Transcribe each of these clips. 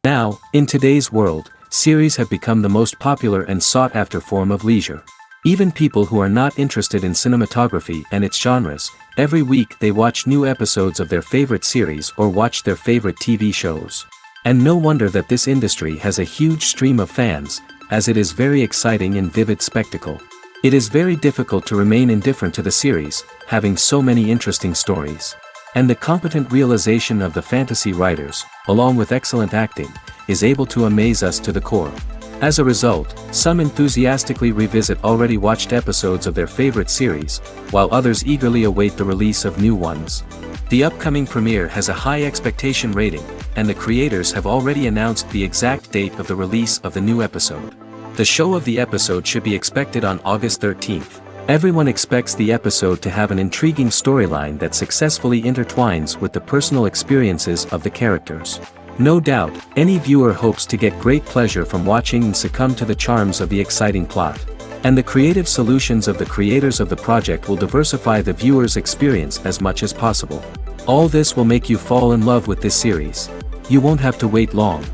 Now, in today's world, series have become the most popular and sought-after form of leisure. Even people who are not interested in cinematography and its genres, every week they watch new episodes of their favorite series or watch their favorite TV shows. And no wonder that this industry has a huge stream of fans, as it is very exciting and vivid spectacle. It is very difficult to remain indifferent to the series, having so many interesting stories. And the competent realization of the fantasy writers, along with excellent acting, is able to amaze us to the core. As a result, some enthusiastically revisit already watched episodes of their favorite series, while others eagerly await the release of new ones. The upcoming premiere has a high expectation rating, and the creators have already announced the exact date of the release of the new episode. The show of the episode should be expected on August 13th. Everyone expects the episode to have an intriguing storyline that successfully intertwines with the personal experiences of the characters. No doubt, any viewer hopes to get great pleasure from watching and succumb to the charms of the exciting plot. And the creative solutions of the creators of the project will diversify the viewer's experience as much as possible. All this will make you fall in love with this series. You won't have to wait long.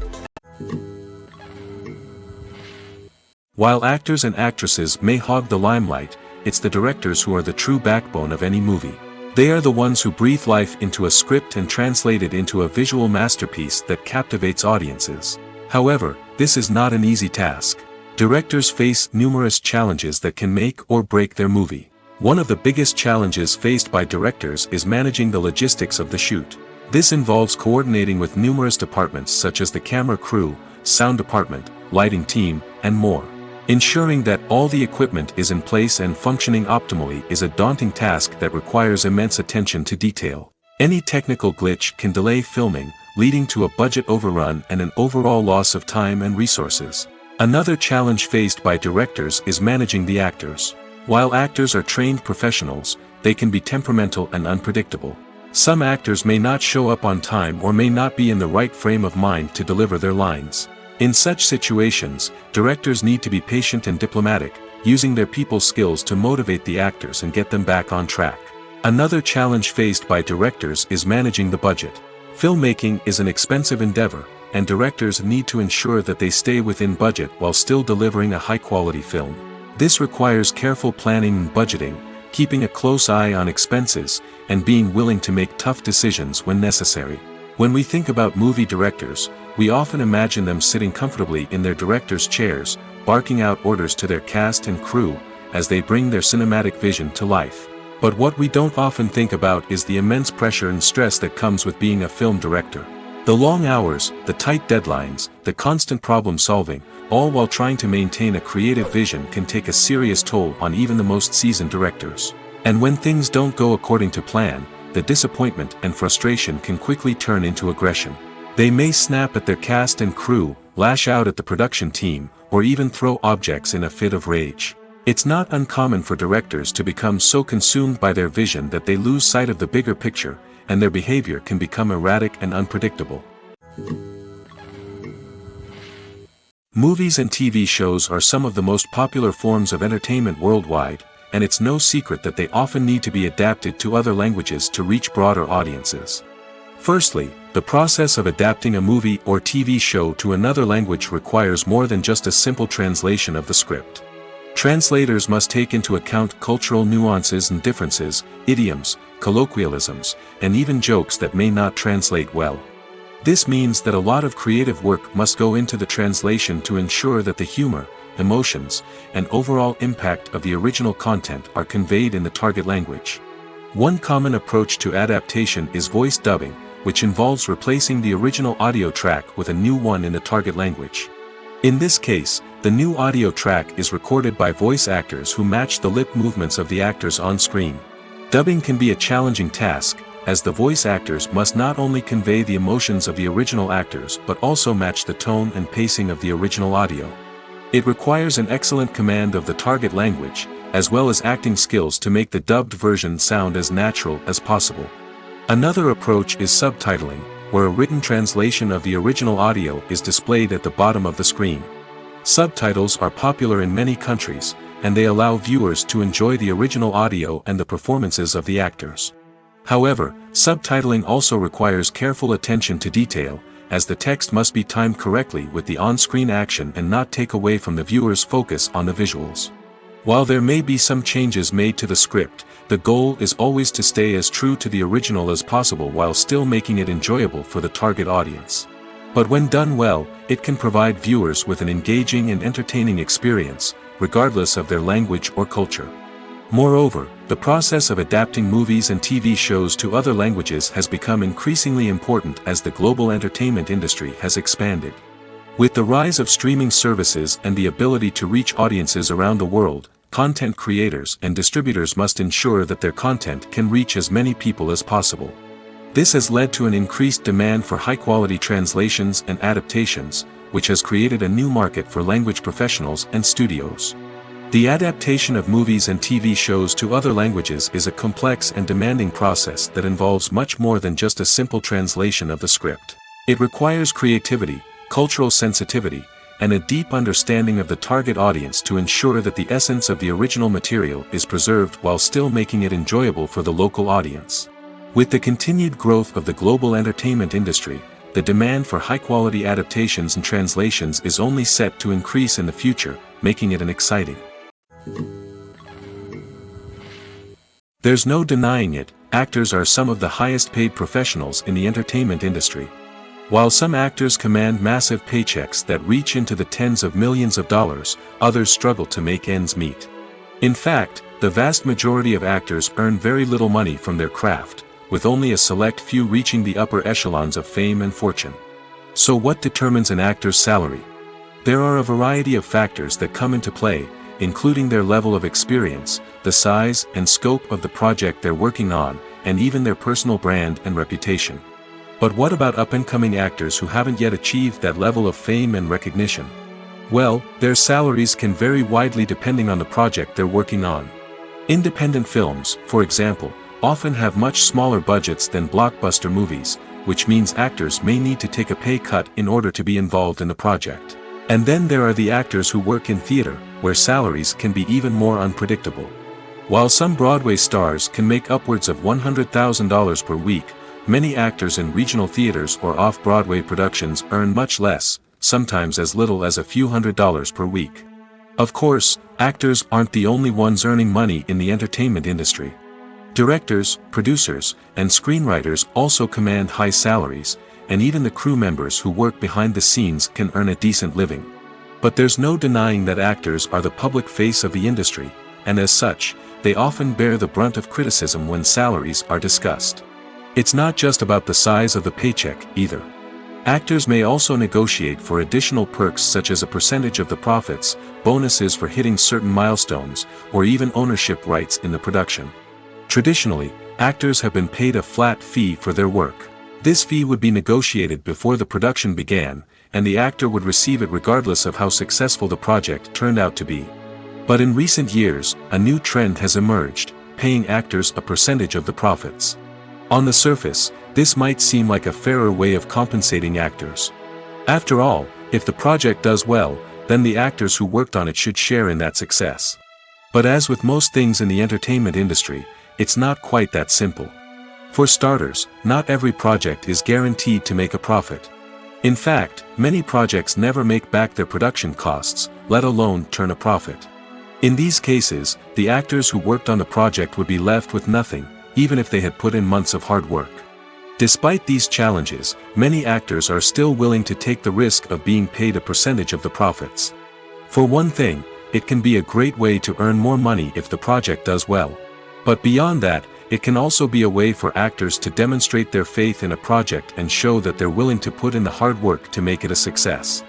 While actors and actresses may hog the limelight, it's the directors who are the true backbone of any movie. They are the ones who breathe life into a script and translate it into a visual masterpiece that captivates audiences. However, this is not an easy task. Directors face numerous challenges that can make or break their movie. One of the biggest challenges faced by directors is managing the logistics of the shoot. This involves coordinating with numerous departments such as the camera crew, sound department, lighting team, and more. Ensuring that all the equipment is in place and functioning optimally is a daunting task that requires immense attention to detail. Any technical glitch can delay filming, leading to a budget overrun and an overall loss of time and resources. Another challenge faced by directors is managing the actors. While actors are trained professionals, they can be temperamental and unpredictable. Some actors may not show up on time or may not be in the right frame of mind to deliver their lines. In such situations, directors need to be patient and diplomatic, using their people skills to motivate the actors and get them back on track. Another challenge faced by directors is managing the budget. Filmmaking is an expensive endeavor, and directors need to ensure that they stay within budget while still delivering a high-quality film. This requires careful planning and budgeting, keeping a close eye on expenses, and being willing to make tough decisions when necessary. When we think about movie directors, we often imagine them sitting comfortably in their director's chairs, barking out orders to their cast and crew, as they bring their cinematic vision to life. But what we don't often think about is the immense pressure and stress that comes with being a film director. The long hours, the tight deadlines, the constant problem solving, all while trying to maintain a creative vision can take a serious toll on even the most seasoned directors. And when things don't go according to plan, the disappointment and frustration can quickly turn into aggression. They may snap at their cast and crew, lash out at the production team, or even throw objects in a fit of rage. It's not uncommon for directors to become so consumed by their vision that they lose sight of the bigger picture, and their behavior can become erratic and unpredictable. Movies and TV shows are some of the most popular forms of entertainment worldwide, and it's no secret that they often need to be adapted to other languages to reach broader audiences. Firstly, the process of adapting a movie or TV show to another language requires more than just a simple translation of the script. Translators must take into account cultural nuances and differences, idioms, colloquialisms, and even jokes that may not translate well. This means that a lot of creative work must go into the translation to ensure that the humor, emotions, and overall impact of the original content are conveyed in the target language. One common approach to adaptation is voice dubbing, which involves replacing the original audio track with a new one in the target language. In this case, the new audio track is recorded by voice actors who match the lip movements of the actors on screen. Dubbing can be a challenging task, as the voice actors must not only convey the emotions of the original actors but also match the tone and pacing of the original audio. It requires an excellent command of the target language, as well as acting skills to make the dubbed version sound as natural as possible. Another approach is subtitling, where a written translation of the original audio is displayed at the bottom of the screen. Subtitles are popular in many countries, and they allow viewers to enjoy the original audio and the performances of the actors. However, subtitling also requires careful attention to detail, as the text must be timed correctly with the on-screen action and not take away from the viewer's focus on the visuals. While there may be some changes made to the script, the goal is always to stay as true to the original as possible while still making it enjoyable for the target audience. But when done well, it can provide viewers with an engaging and entertaining experience, regardless of their language or culture. Moreover, the process of adapting movies and TV shows to other languages has become increasingly important as the global entertainment industry has expanded. With the rise of streaming services and the ability to reach audiences around the world, content creators and distributors must ensure that their content can reach as many people as possible. This has led to an increased demand for high-quality translations and adaptations, which has created a new market for language professionals and studios. The adaptation of movies and TV shows to other languages is a complex and demanding process that involves much more than just a simple translation of the script. It requires creativity, cultural sensitivity, and a deep understanding of the target audience to ensure that the essence of the original material is preserved while still making it enjoyable for the local audience. With the continued growth of the global entertainment industry, the demand for high-quality adaptations and translations is only set to increase in the future, making it an exciting. There's no denying it, actors are some of the highest-paid professionals in the entertainment industry. While some actors command massive paychecks that reach into the tens of millions of dollars, others struggle to make ends meet. In fact, the vast majority of actors earn very little money from their craft, with only a select few reaching the upper echelons of fame and fortune. So what determines an actor's salary? There are a variety of factors that come into play, including their level of experience, the size and scope of the project they're working on, and even their personal brand and reputation. But what about up-and-coming actors who haven't yet achieved that level of fame and recognition? Well, their salaries can vary widely depending on the project they're working on. Independent films, for example, often have much smaller budgets than blockbuster movies, which means actors may need to take a pay cut in order to be involved in the project. And then there are the actors who work in theater, where salaries can be even more unpredictable. While some Broadway stars can make upwards of $100,000 per week, many actors in regional theaters or off-Broadway productions earn much less, sometimes as little as a few $100s per week. Of course, actors aren't the only ones earning money in the entertainment industry. Directors, producers, and screenwriters also command high salaries, and even the crew members who work behind the scenes can earn a decent living. But there's no denying that actors are the public face of the industry, and as such, they often bear the brunt of criticism when salaries are discussed. It's not just about the size of the paycheck, either. Actors may also negotiate for additional perks such as a percentage of the profits, bonuses for hitting certain milestones, or even ownership rights in the production. Traditionally, actors have been paid a flat fee for their work. This fee would be negotiated before the production began, and the actor would receive it regardless of how successful the project turned out to be. But in recent years, a new trend has emerged, paying actors a percentage of the profits. On the surface, this might seem like a fairer way of compensating actors. After all, if the project does well, then the actors who worked on it should share in that success. But as with most things in the entertainment industry, it's not quite that simple. For starters, not every project is guaranteed to make a profit. In fact, many projects never make back their production costs, let alone turn a profit. In these cases, the actors who worked on the project would be left with nothing, even if they had put in months of hard work. Despite these challenges, many actors are still willing to take the risk of being paid a percentage of the profits. For one thing, it can be a great way to earn more money if the project does well. But beyond that, it can also be a way for actors to demonstrate their faith in a project and show that they're willing to put in the hard work to make it a success.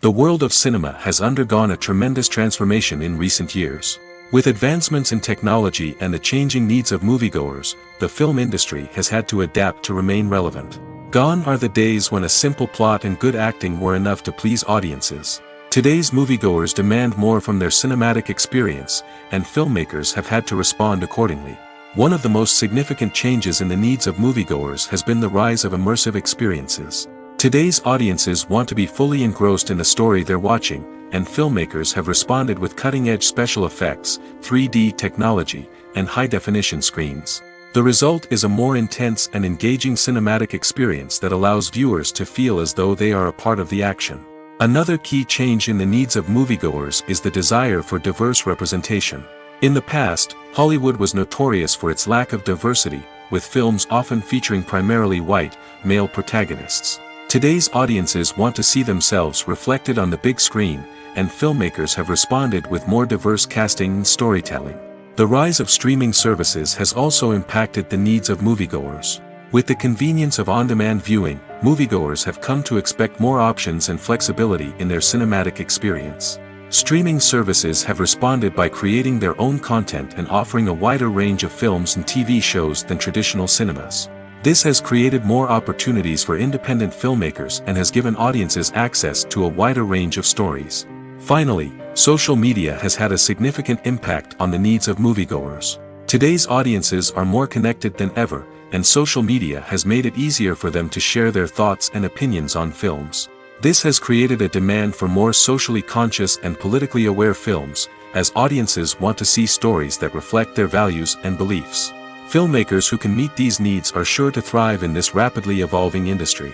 The world of cinema has undergone a tremendous transformation in recent years. With advancements in technology and the changing needs of moviegoers, the film industry has had to adapt to remain relevant. Gone are the days when a simple plot and good acting were enough to please audiences. Today's moviegoers demand more from their cinematic experience, and filmmakers have had to respond accordingly. One of the most significant changes in the needs of moviegoers has been the rise of immersive experiences. Today's audiences want to be fully engrossed in the story they're watching, and filmmakers have responded with cutting-edge special effects, 3D technology, and high-definition screens. The result is a more intense and engaging cinematic experience that allows viewers to feel as though they are a part of the action. Another key change in the needs of moviegoers is the desire for diverse representation. In the past, Hollywood was notorious for its lack of diversity, with films often featuring primarily white, male protagonists. Today's audiences want to see themselves reflected on the big screen, and filmmakers have responded with more diverse casting and storytelling. The rise of streaming services has also impacted the needs of moviegoers. With the convenience of on-demand viewing, moviegoers have come to expect more options and flexibility in their cinematic experience. Streaming services have responded by creating their own content and offering a wider range of films and TV shows than traditional cinemas. This has created more opportunities for independent filmmakers and has given audiences access to a wider range of stories. Finally, social media has had a significant impact on the needs of moviegoers. Today's audiences are more connected than ever, and social media has made it easier for them to share their thoughts and opinions on films. This has created a demand for more socially conscious and politically aware films, as audiences want to see stories that reflect their values and beliefs. Filmmakers who can meet these needs are sure to thrive in this rapidly evolving industry.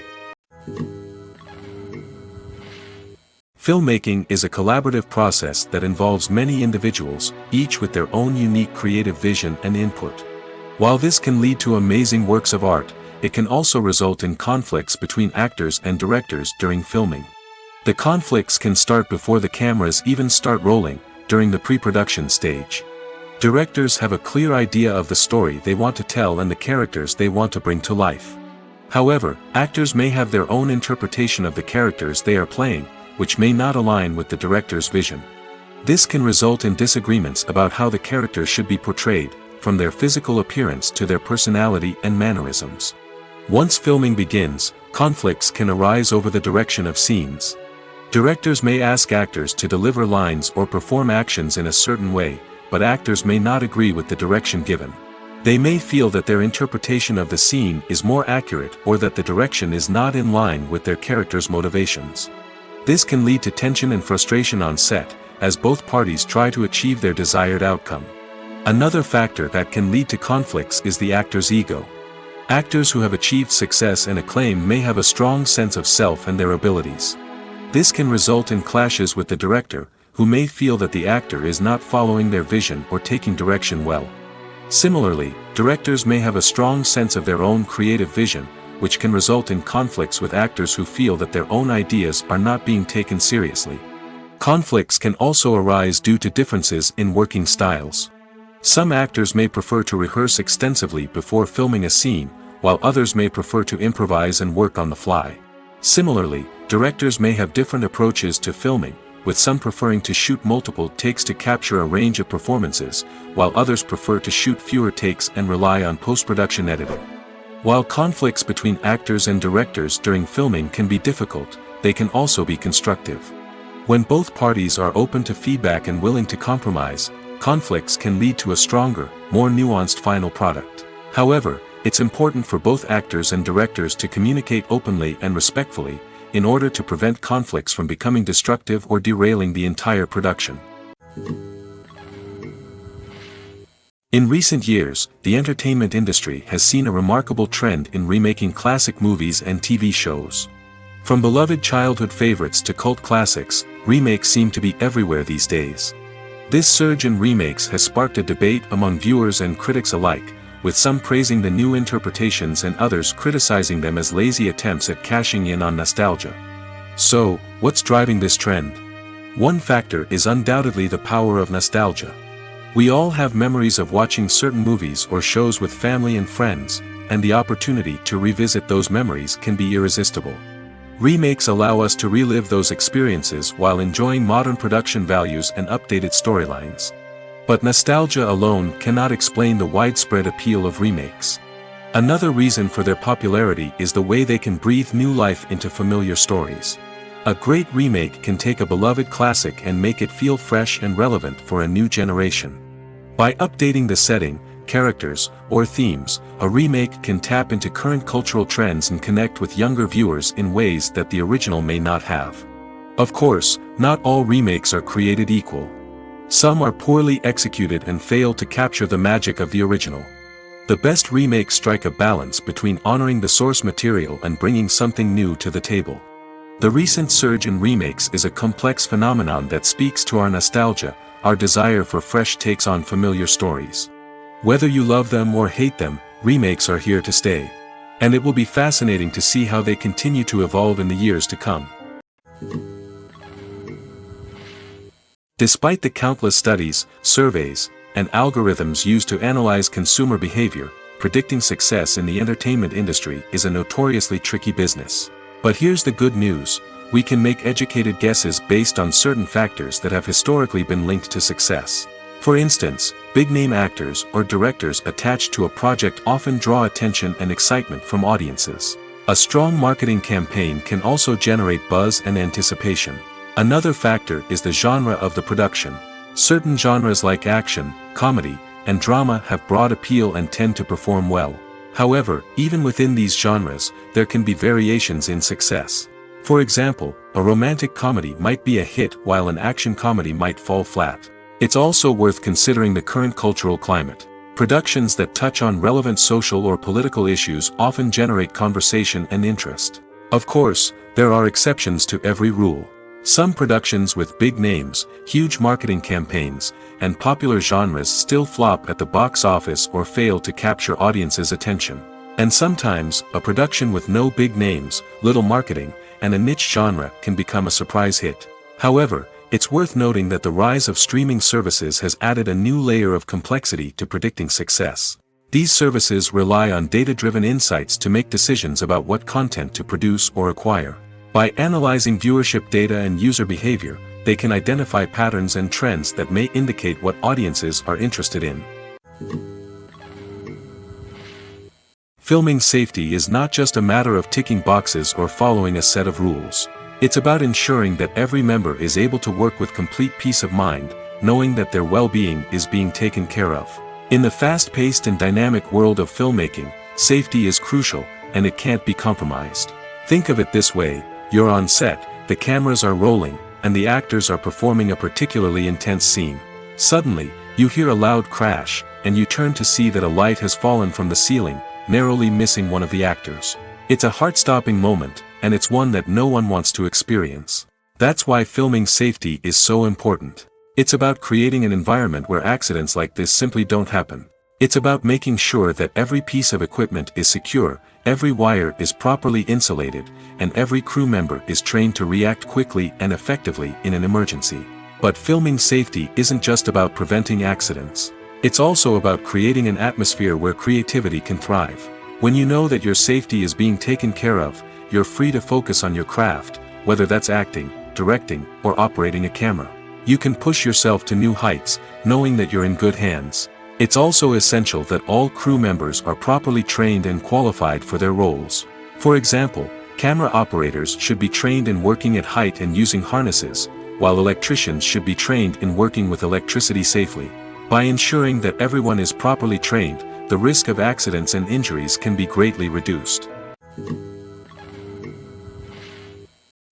Filmmaking is a collaborative process that involves many individuals, each with their own unique creative vision and input. While this can lead to amazing works of art, it can also result in conflicts between actors and directors during filming. The conflicts can start before the cameras even start rolling, during the pre-production stage. Directors have a clear idea of the story they want to tell and the characters they want to bring to life. However, actors may have their own interpretation of the characters they are playing, which may not align with the director's vision. This can result in disagreements about how the characters should be portrayed, from their physical appearance to their personality and mannerisms. Once filming begins, conflicts can arise over the direction of scenes. Directors may ask actors to deliver lines or perform actions in a certain way, but actors may not agree with the direction given. They may feel that their interpretation of the scene is more accurate or that the direction is not in line with their character's motivations. This can lead to tension and frustration on set, as both parties try to achieve their desired outcome. Another factor that can lead to conflicts is the actor's ego. Actors who have achieved success and acclaim may have a strong sense of self and their abilities. This can result in clashes with the director, who may feel that the actor is not following their vision or taking direction well. Similarly, directors may have a strong sense of their own creative vision, which can result in conflicts with actors who feel that their own ideas are not being taken seriously. Conflicts can also arise due to differences in working styles. Some actors may prefer to rehearse extensively before filming a scene, while others may prefer to improvise and work on the fly. Similarly, directors may have different approaches to filming, with some preferring to shoot multiple takes to capture a range of performances, while others prefer to shoot fewer takes and rely on post-production editing. While conflicts between actors and directors during filming can be difficult, they can also be constructive. When both parties are open to feedback and willing to compromise, conflicts can lead to a stronger, more nuanced final product. However, it's important for both actors and directors to communicate openly and respectfully, in order to prevent conflicts from becoming destructive or derailing the entire production. In recent years, the entertainment industry has seen a remarkable trend in remaking classic movies and TV shows. From beloved childhood favorites to cult classics, remakes seem to be everywhere these days. This surge in remakes has sparked a debate among viewers and critics alike, with some praising the new interpretations and others criticizing them as lazy attempts at cashing in on nostalgia. So, what's driving this trend? One factor is undoubtedly the power of nostalgia. We all have memories of watching certain movies or shows with family and friends, and the opportunity to revisit those memories can be irresistible. Remakes allow us to relive those experiences while enjoying modern production values and updated storylines. But nostalgia alone cannot explain the widespread appeal of remakes. Another reason for their popularity is the way they can breathe new life into familiar stories. A great remake can take a beloved classic and make it feel fresh and relevant for a new generation. By updating the setting, characters, or themes, a remake can tap into current cultural trends and connect with younger viewers in ways that the original may not have. Of course, not all remakes are created equal. Some are poorly executed and fail to capture the magic of the original. The best remakes strike a balance between honoring the source material and bringing something new to the table. The recent surge in remakes is a complex phenomenon that speaks to our nostalgia, our desire for fresh takes on familiar stories. Whether you love them or hate them, remakes are here to stay. And it will be fascinating to see how they continue to evolve in the years to come. Despite the countless studies, surveys, and algorithms used to analyze consumer behavior, predicting success in the entertainment industry is a notoriously tricky business. But here's the good news: we can make educated guesses based on certain factors that have historically been linked to success. For instance, big-name actors or directors attached to a project often draw attention and excitement from audiences. A strong marketing campaign can also generate buzz and anticipation. Another factor is the genre of the production. Certain genres like action, comedy, and drama have broad appeal and tend to perform well. However, even within these genres, there can be variations in success. For example, a romantic comedy might be a hit while an action comedy might fall flat. It's also worth considering the current cultural climate. Productions that touch on relevant social or political issues often generate conversation and interest. Of course, there are exceptions to every rule. Some productions with big names, huge marketing campaigns, and popular genres still flop at the box office or fail to capture audiences' attention. And sometimes, a production with no big names, little marketing, and a niche genre can become a surprise hit. However, it's worth noting that the rise of streaming services has added a new layer of complexity to predicting success. These services rely on data-driven insights to make decisions about what content to produce or acquire. By analyzing viewership data and user behavior, they can identify patterns and trends that may indicate what audiences are interested in. Filming safety is not just a matter of ticking boxes or following a set of rules. It's about ensuring that every member is able to work with complete peace of mind, knowing that their well-being is being taken care of. In the fast-paced and dynamic world of filmmaking, safety is crucial, and it can't be compromised. Think of it this way: you're on set, the cameras are rolling, and the actors are performing a particularly intense scene. Suddenly, you hear a loud crash, and you turn to see that a light has fallen from the ceiling, narrowly missing one of the actors. It's a heart-stopping moment, and it's one that no one wants to experience. That's why filming safety is so important. It's about creating an environment where accidents like this simply don't happen. It's about making sure that every piece of equipment is secure, every wire is properly insulated, and every crew member is trained to react quickly and effectively in an emergency. But filming safety isn't just about preventing accidents. It's also about creating an atmosphere where creativity can thrive. When you know that your safety is being taken care of, you're free to focus on your craft, whether that's acting, directing, or operating a camera. You can push yourself to new heights, knowing that you're in good hands. It's also essential that all crew members are properly trained and qualified for their roles. For example, camera operators should be trained in working at height and using harnesses, while electricians should be trained in working with electricity safely. By ensuring that everyone is properly trained, the risk of accidents and injuries can be greatly reduced.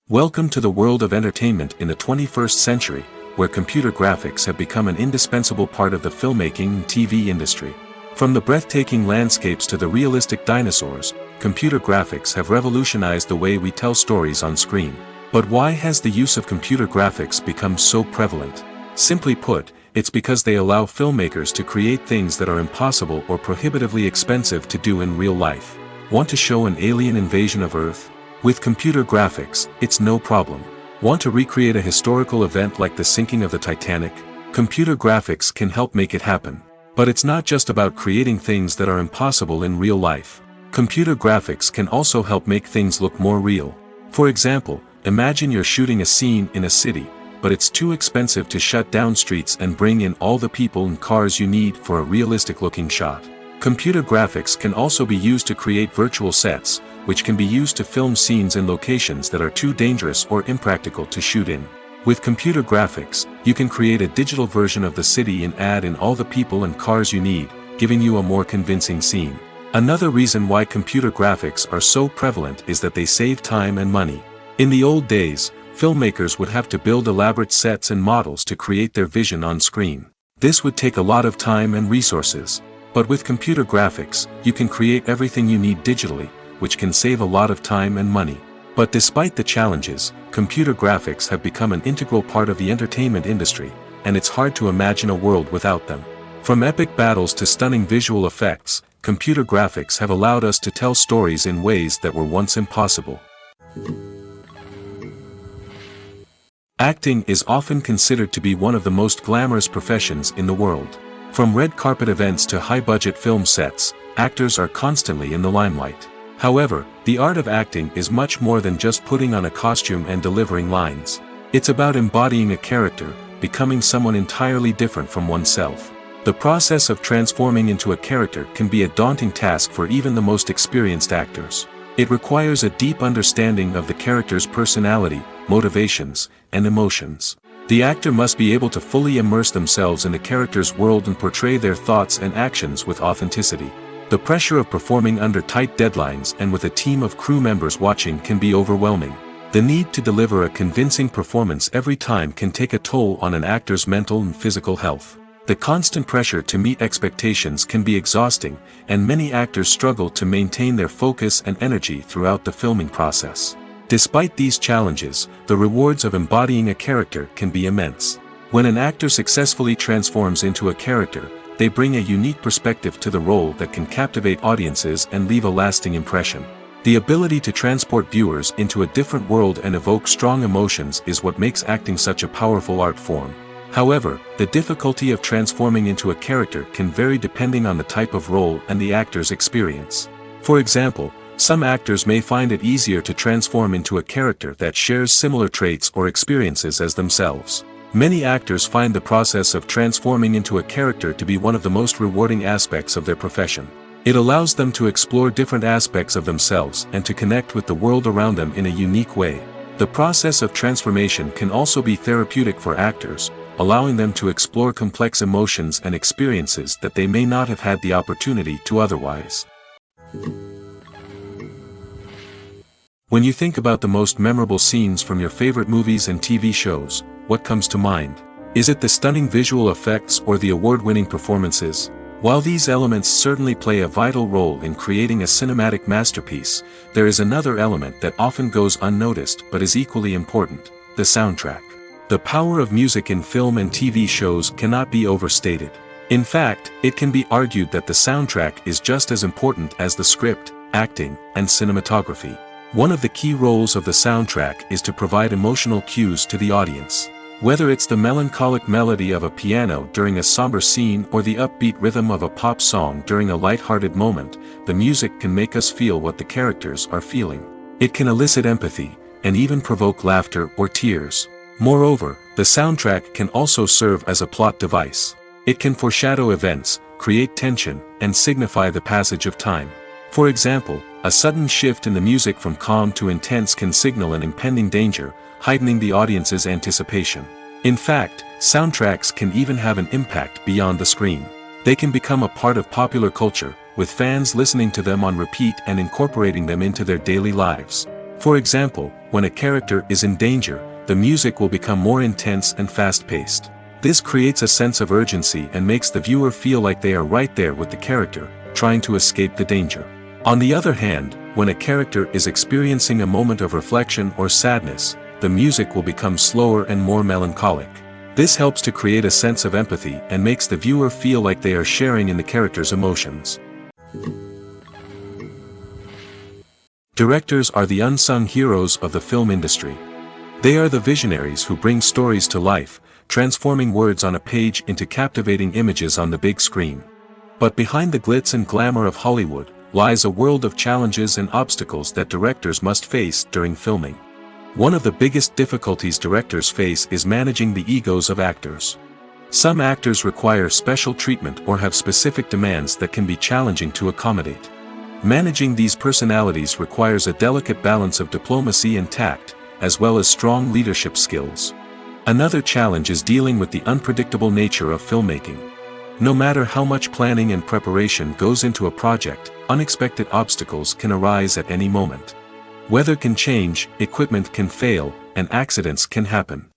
Welcome to the world of entertainment in the 21st century, where computer graphics have become an indispensable part of the filmmaking and TV industry. From the breathtaking landscapes to the realistic dinosaurs, computer graphics have revolutionized the way we tell stories on screen. But why has the use of computer graphics become so prevalent? Simply put, it's because they allow filmmakers to create things that are impossible or prohibitively expensive to do in real life. Want to show an alien invasion of Earth? With computer graphics, it's no problem. Want to recreate a historical event like the sinking of the Titanic? Computer graphics can help make it happen. But it's not just about creating things that are impossible in real life. Computer graphics can also help make things look more real. For example, imagine you're shooting a scene in a city, but it's too expensive to shut down streets and bring in all the people and cars you need for a realistic-looking shot. Computer graphics can also be used to create virtual sets, which can be used to film scenes in locations that are too dangerous or impractical to shoot in. With computer graphics, you can create a digital version of the city and add in all the people and cars you need, giving you a more convincing scene. Another reason why computer graphics are so prevalent is that they save time and money. In the old days, filmmakers would have to build elaborate sets and models to create their vision on screen. This would take a lot of time and resources. But with computer graphics, you can create everything you need digitally, which can save a lot of time and money. But despite the challenges, computer graphics have become an integral part of the entertainment industry, and it's hard to imagine a world without them. From epic battles to stunning visual effects, computer graphics have allowed us to tell stories in ways that were once impossible. Acting is often considered to be one of the most glamorous professions in the world. From red carpet events to high-budget film sets, actors are constantly in the limelight. However, the art of acting is much more than just putting on a costume and delivering lines. It's about embodying a character, becoming someone entirely different from oneself. The process of transforming into a character can be a daunting task for even the most experienced actors. It requires a deep understanding of the character's personality, motivations, and emotions. The actor must be able to fully immerse themselves in the character's world and portray their thoughts and actions with authenticity. The pressure of performing under tight deadlines and with a team of crew members watching can be overwhelming. The need to deliver a convincing performance every time can take a toll on an actor's mental and physical health. The constant pressure to meet expectations can be exhausting, and many actors struggle to maintain their focus and energy throughout the filming process. Despite these challenges, the rewards of embodying a character can be immense. When an actor successfully transforms into a character, they bring a unique perspective to the role that can captivate audiences and leave a lasting impression. The ability to transport viewers into a different world and evoke strong emotions is what makes acting such a powerful art form. However, the difficulty of transforming into a character can vary depending on the type of role and the actor's experience. For example, some actors may find it easier to transform into a character that shares similar traits or experiences as themselves. Many actors find the process of transforming into a character to be one of the most rewarding aspects of their profession. It allows them to explore different aspects of themselves and to connect with the world around them in a unique way. The process of transformation can also be therapeutic for actors, allowing them to explore complex emotions and experiences that they may not have had the opportunity to otherwise. When you think about the most memorable scenes from your favorite movies and TV shows, what comes to mind? Is it the stunning visual effects or the award-winning performances? While these elements certainly play a vital role in creating a cinematic masterpiece, there is another element that often goes unnoticed but is equally important: the soundtrack. The power of music in film and TV shows cannot be overstated. In fact, it can be argued that the soundtrack is just as important as the script, acting, and cinematography. One of the key roles of the soundtrack is to provide emotional cues to the audience. Whether it's the melancholic melody of a piano during a somber scene or the upbeat rhythm of a pop song during a light-hearted moment, the music can make us feel what the characters are feeling. It can elicit empathy, and even provoke laughter or tears. Moreover, the soundtrack can also serve as a plot device. It can foreshadow events, create tension, and signify the passage of time. For example, a sudden shift in the music from calm to intense can signal an impending danger, heightening the audience's anticipation. In fact, soundtracks can even have an impact beyond the screen. They can become a part of popular culture, with fans listening to them on repeat and incorporating them into their daily lives. For example, when a character is in danger, the music will become more intense and fast-paced. This creates a sense of urgency and makes the viewer feel like they are right there with the character, trying to escape the danger. On the other hand, when a character is experiencing a moment of reflection or sadness, the music will become slower and more melancholic. This helps to create a sense of empathy and makes the viewer feel like they are sharing in the character's emotions. Directors are the unsung heroes of the film industry. They are the visionaries who bring stories to life, transforming words on a page into captivating images on the big screen. But behind the glitz and glamour of Hollywood lies a world of challenges and obstacles that directors must face during filming. One of the biggest difficulties directors face is managing the egos of actors. Some actors require special treatment or have specific demands that can be challenging to accommodate. Managing these personalities requires a delicate balance of diplomacy and tact, as well as strong leadership skills. Another challenge is dealing with the unpredictable nature of filmmaking. No matter how much planning and preparation goes into a project, unexpected obstacles can arise at any moment. Weather can change, equipment can fail, and accidents can happen.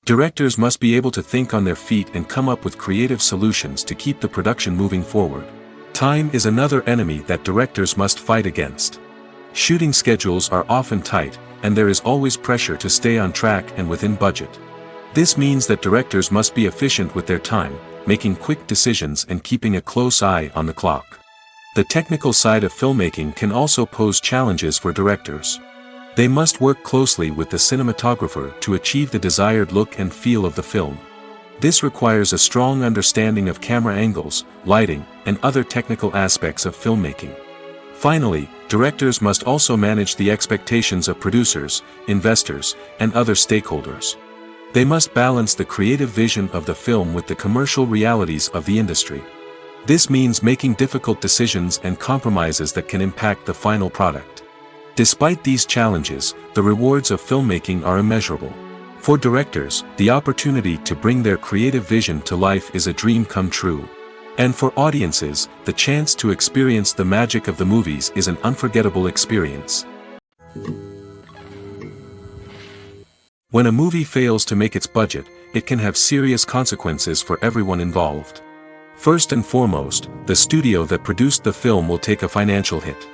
Directors must be able to think on their feet and come up with creative solutions to keep the production moving forward. Time is another enemy that directors must fight against. Shooting schedules are often tight, and there is always pressure to stay on track and within budget. This means that directors must be efficient with their time, making quick decisions and keeping a close eye on the clock. The technical side of filmmaking can also pose challenges for directors. They must work closely with the cinematographer to achieve the desired look and feel of the film. This requires a strong understanding of camera angles, lighting, and other technical aspects of filmmaking. Finally, directors must also manage the expectations of producers, investors, and other stakeholders. They must balance the creative vision of the film with the commercial realities of the industry. This means making difficult decisions and compromises that can impact the final product. Despite these challenges, the rewards of filmmaking are immeasurable. For directors, the opportunity to bring their creative vision to life is a dream come true. And for audiences, the chance to experience the magic of the movies is an unforgettable experience. When a movie fails to make its budget, it can have serious consequences for everyone involved. First and foremost, the studio that produced the film will take a financial hit.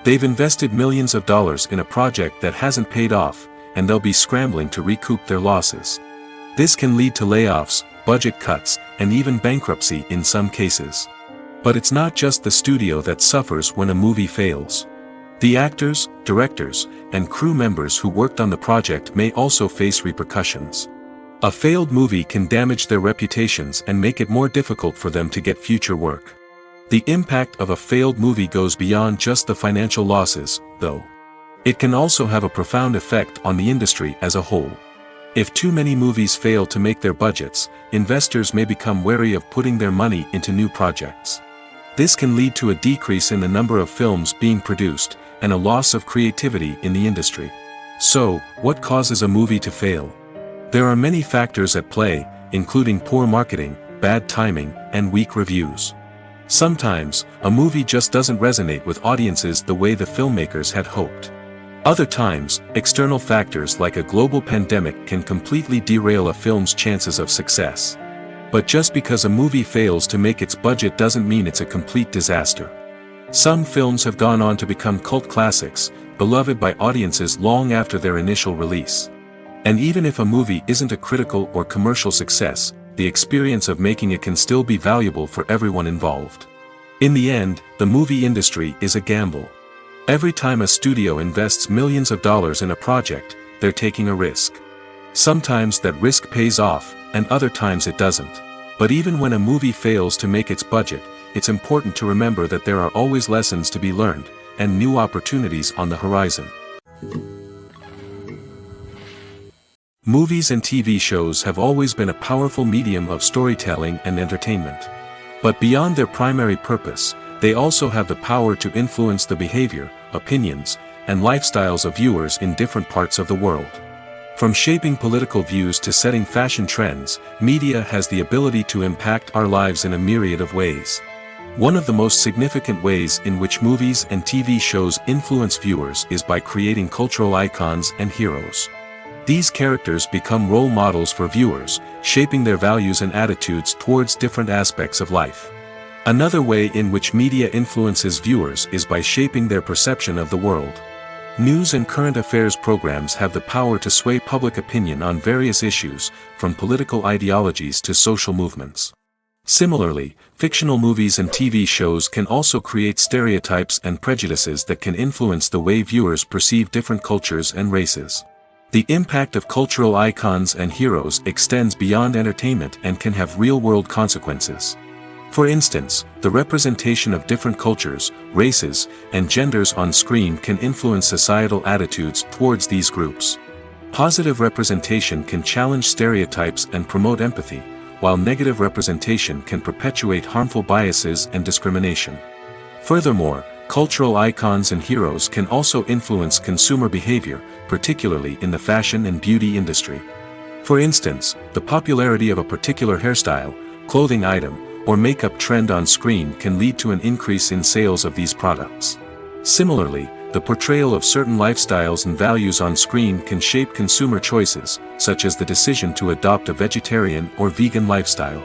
They've invested millions of dollars in a project that hasn't paid off, and they'll be scrambling to recoup their losses. This can lead to layoffs, budget cuts, and even bankruptcy in some cases. But it's not just the studio that suffers when a movie fails. The actors, directors, and crew members who worked on the project may also face repercussions. A failed movie can damage their reputations and make it more difficult for them to get future work. The impact of a failed movie goes beyond just the financial losses, though. It can also have a profound effect on the industry as a whole. If too many movies fail to make their budgets, investors may become wary of putting their money into new projects. This can lead to a decrease in the number of films being produced, and a loss of creativity in the industry. So, what causes a movie to fail? There are many factors at play, including poor marketing, bad timing, and weak reviews. Sometimes, a movie just doesn't resonate with audiences the way the filmmakers had hoped. Other times, external factors like a global pandemic can completely derail a film's chances of success. But just because a movie fails to make its budget doesn't mean it's a complete disaster. Some films have gone on to become cult classics, beloved by audiences long after their initial release. And even if a movie isn't a critical or commercial success, the experience of making it can still be valuable for everyone involved. In the end, the movie industry is a gamble. Every time a studio invests millions of dollars in a project, they're taking a risk. Sometimes that risk pays off, and other times it doesn't. But even when a movie fails to make its budget, it's important to remember that there are always lessons to be learned, and new opportunities on the horizon. Movies and TV shows have always been a powerful medium of storytelling and entertainment. But beyond their primary purpose, they also have the power to influence the behavior, opinions, and lifestyles of viewers in different parts of the world. From shaping political views to setting fashion trends, media has the ability to impact our lives in a myriad of ways. One of the most significant ways in which movies and TV shows influence viewers is by creating cultural icons and heroes. These characters become role models for viewers, shaping their values and attitudes towards different aspects of life. Another way in which media influences viewers is by shaping their perception of the world. News and current affairs programs have the power to sway public opinion on various issues, from political ideologies to social movements. Similarly, fictional movies and TV shows can also create stereotypes and prejudices that can influence the way viewers perceive different cultures and races. The impact of cultural icons and heroes extends beyond entertainment and can have real-world consequences. For instance, the representation of different cultures, races, and genders on screen can influence societal attitudes towards these groups. Positive representation can challenge stereotypes and promote empathy, while negative representation can perpetuate harmful biases and discrimination. Furthermore, cultural icons and heroes can also influence consumer behavior, particularly in the fashion and beauty industry. For instance, the popularity of a particular hairstyle, clothing item, or makeup trend on screen can lead to an increase in sales of these products. Similarly, the portrayal of certain lifestyles and values on screen can shape consumer choices, such as the decision to adopt a vegetarian or vegan lifestyle.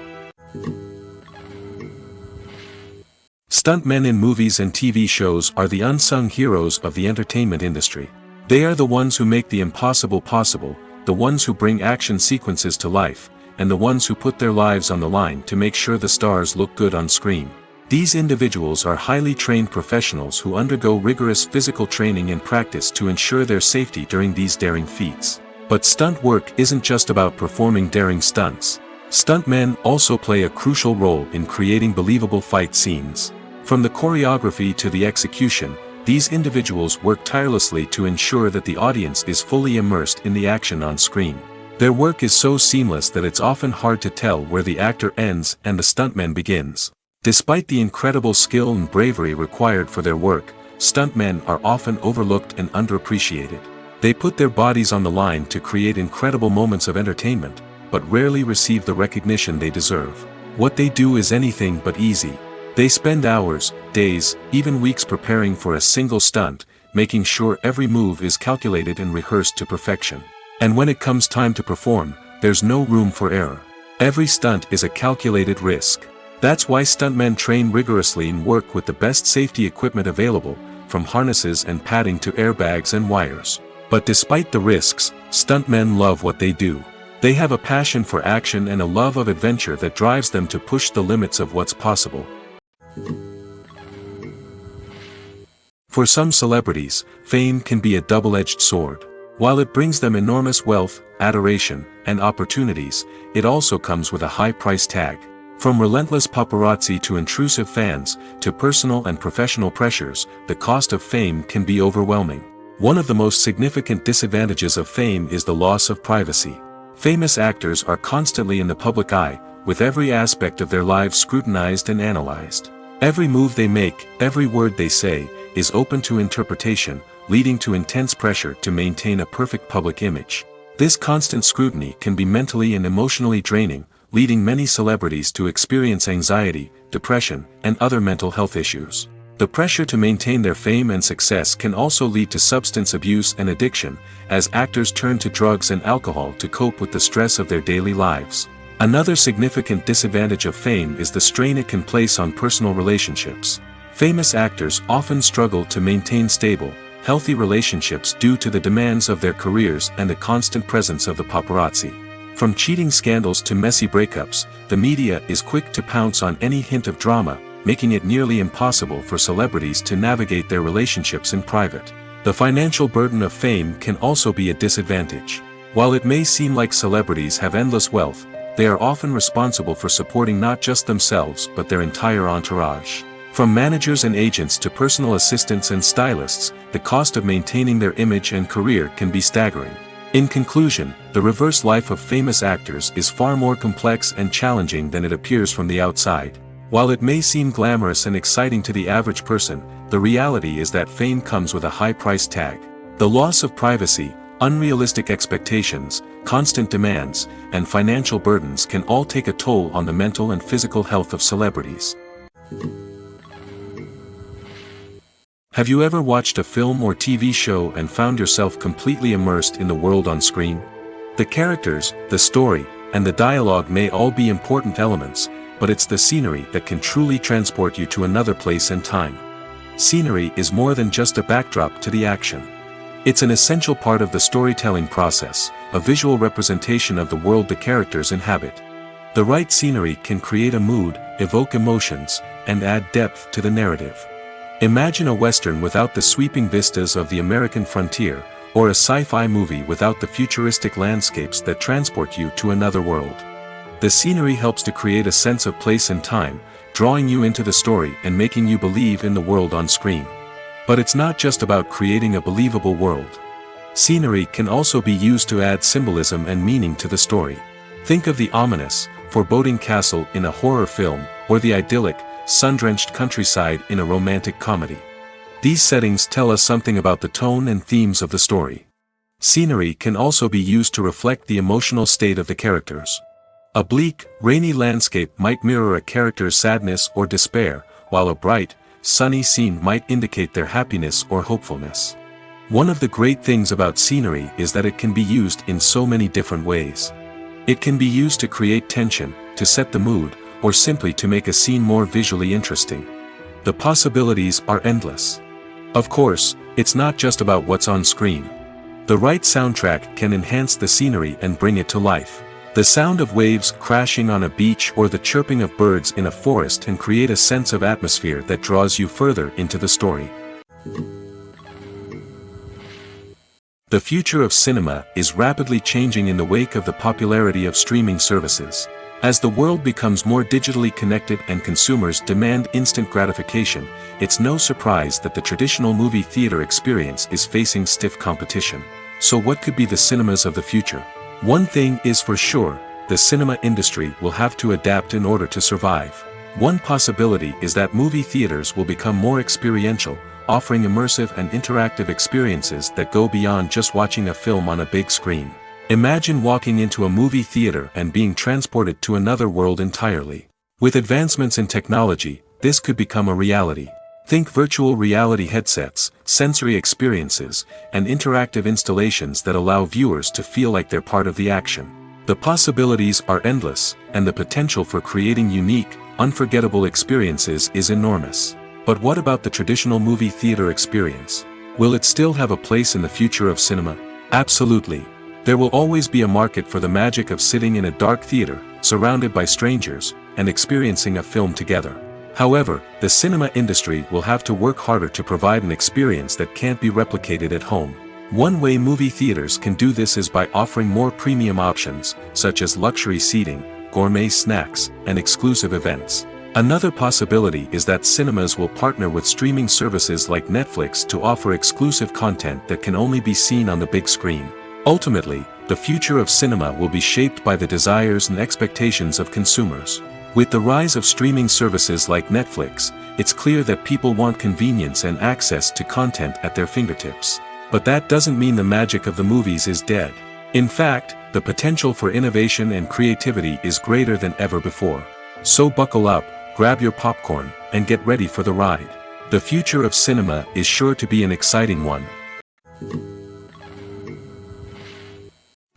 Stuntmen in movies and TV shows are the unsung heroes of the entertainment industry. They are the ones who make the impossible possible, the ones who bring action sequences to life, and the ones who put their lives on the line to make sure the stars look good on screen. These individuals are highly trained professionals who undergo rigorous physical training and practice to ensure their safety during these daring feats. But stunt work isn't just about performing daring stunts. Stuntmen also play a crucial role in creating believable fight scenes. From the choreography to the execution, these individuals work tirelessly to ensure that the audience is fully immersed in the action on screen. Their work is so seamless that it's often hard to tell where the actor ends and the stuntman begins. Despite the incredible skill and bravery required for their work, stuntmen are often overlooked and underappreciated. They put their bodies on the line to create incredible moments of entertainment, but rarely receive the recognition they deserve. What they do is anything but easy. They spend hours, days, even weeks preparing for a single stunt, making sure every move is calculated and rehearsed to perfection. And when it comes time to perform, there's no room for error. Every stunt is a calculated risk. That's why stuntmen train rigorously and work with the best safety equipment available, from harnesses and padding to airbags and wires. But despite the risks, stuntmen love what they do. They have a passion for action and a love of adventure that drives them to push the limits of what's possible. For some celebrities, fame can be a double-edged sword. While it brings them enormous wealth, adoration, and opportunities, it also comes with a high price tag. From relentless paparazzi to intrusive fans, to personal and professional pressures, the cost of fame can be overwhelming. One of the most significant disadvantages of fame is the loss of privacy. Famous actors are constantly in the public eye, with every aspect of their lives scrutinized and analyzed. Every move they make, every word they say, is open to interpretation, leading to intense pressure to maintain a perfect public image. This constant scrutiny can be mentally and emotionally draining, leading many celebrities to experience anxiety, depression, and other mental health issues. The pressure to maintain their fame and success can also lead to substance abuse and addiction, as actors turn to drugs and alcohol to cope with the stress of their daily lives. Another significant disadvantage of fame is the strain it can place on personal relationships. Famous actors often struggle to maintain stable, healthy relationships due to the demands of their careers and the constant presence of the paparazzi. From cheating scandals to messy breakups, the media is quick to pounce on any hint of drama, making it nearly impossible for celebrities to navigate their relationships in private. The financial burden of fame can also be a disadvantage. While it may seem like celebrities have endless wealth, they are often responsible for supporting not just themselves but their entire entourage. From managers and agents to personal assistants and stylists, the cost of maintaining their image and career can be staggering. In conclusion, the reverse life of famous actors is far more complex and challenging than it appears from the outside. While it may seem glamorous and exciting to the average person, the reality is that fame comes with a high price tag. The loss of privacy, unrealistic expectations, constant demands, and financial burdens can all take a toll on the mental and physical health of celebrities. Have you ever watched a film or TV show and found yourself completely immersed in the world on screen? The characters, the story, and the dialogue may all be important elements, but it's the scenery that can truly transport you to another place and time. Scenery is more than just a backdrop to the action. It's an essential part of the storytelling process, a visual representation of the world the characters inhabit. The right scenery can create a mood, evoke emotions, and add depth to the narrative. Imagine a Western without the sweeping vistas of the American frontier, or a sci-fi movie without the futuristic landscapes that transport you to another world. The scenery helps to create a sense of place and time, drawing you into the story and making you believe in the world on screen. But it's not just about creating a believable world. Scenery can also be used to add symbolism and meaning to the story. Think of the ominous, foreboding castle in a horror film, or the idyllic, sun-drenched countryside in a romantic comedy. These settings tell us something about the tone and themes of the story. Scenery can also be used to reflect the emotional state of the characters. A bleak, rainy landscape might mirror a character's sadness or despair, while a bright, sunny scene might indicate their happiness or hopefulness. One of the great things about scenery is that it can be used in so many different ways. It can be used to create tension, to set the mood, or simply to make a scene more visually interesting. The possibilities are endless. Of course, it's not just about what's on screen. The right soundtrack can enhance the scenery and bring it to life. The sound of waves crashing on a beach or the chirping of birds in a forest can create a sense of atmosphere that draws you further into the story. The future of cinema is rapidly changing in the wake of the popularity of streaming services. As the world becomes more digitally connected and consumers demand instant gratification, it's no surprise that the traditional movie theater experience is facing stiff competition. So what could be the cinemas of the future? One thing is for sure, the cinema industry will have to adapt in order to survive. One possibility is that movie theaters will become more experiential, offering immersive and interactive experiences that go beyond just watching a film on a big screen. Imagine walking into a movie theater and being transported to another world entirely. With advancements in technology, this could become a reality. Think virtual reality headsets, sensory experiences, and interactive installations that allow viewers to feel like they're part of the action. The possibilities are endless, and the potential for creating unique, unforgettable experiences is enormous. But what about the traditional movie theater experience? Will it still have a place in the future of cinema? Absolutely. There will always be a market for the magic of sitting in a dark theater, surrounded by strangers, and experiencing a film together. However, the cinema industry will have to work harder to provide an experience that can't be replicated at home. One way movie theaters can do this is by offering more premium options, such as luxury seating, gourmet snacks, and exclusive events. Another possibility is that cinemas will partner with streaming services like Netflix to offer exclusive content that can only be seen on the big screen. Ultimately, the future of cinema will be shaped by the desires and expectations of consumers. With the rise of streaming services like Netflix, it's clear that people want convenience and access to content at their fingertips. But that doesn't mean the magic of the movies is dead. In fact, the potential for innovation and creativity is greater than ever before. So buckle up, grab your popcorn, and get ready for the ride. The future of cinema is sure to be an exciting one.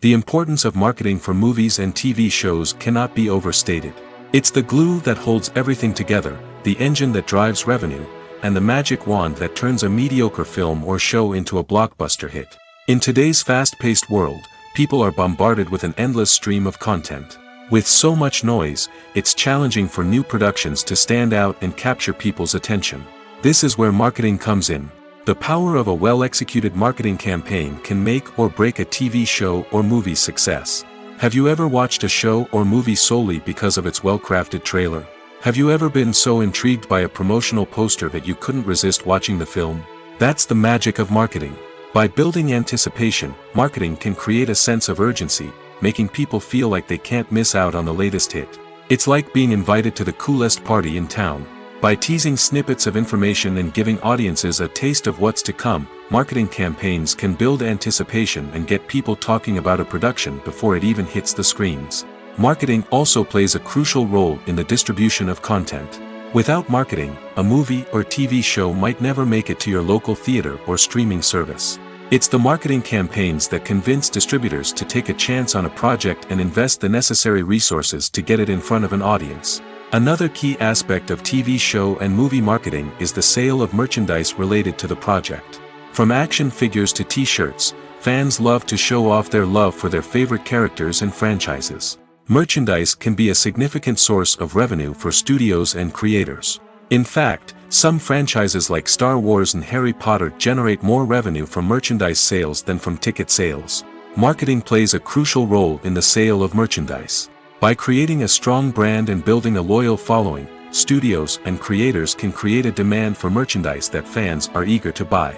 The importance of marketing for movies and TV shows cannot be overstated. It's the glue that holds everything together, the engine that drives revenue, and the magic wand that turns a mediocre film or show into a blockbuster hit. In today's fast-paced world, people are bombarded with an endless stream of content. With so much noise, it's challenging for new productions to stand out and capture people's attention. This is where marketing comes in. The power of a well-executed marketing campaign can make or break a TV show or movie's success. Have you ever watched a show or movie solely because of its well-crafted trailer? Have you ever been so intrigued by a promotional poster that you couldn't resist watching the film? That's the magic of marketing. By building anticipation, marketing can create a sense of urgency, making people feel like they can't miss out on the latest hit. It's like being invited to the coolest party in town. By teasing snippets of information and giving audiences a taste of what's to come, marketing campaigns can build anticipation and get people talking about a production before it even hits the screens. Marketing also plays a crucial role in the distribution of content. Without marketing, a movie or TV show might never make it to your local theater or streaming service. It's the marketing campaigns that convince distributors to take a chance on a project and invest the necessary resources to get it in front of an audience. Another key aspect of TV show and movie marketing is the sale of merchandise related to the project. From action figures to t-shirts, fans love to show off their love for their favorite characters and franchises. Merchandise can be a significant source of revenue for studios and creators. In fact, some franchises like Star Wars and Harry Potter generate more revenue from merchandise sales than from ticket sales. Marketing plays a crucial role in the sale of merchandise. By creating a strong brand and building a loyal following, studios and creators can create a demand for merchandise that fans are eager to buy.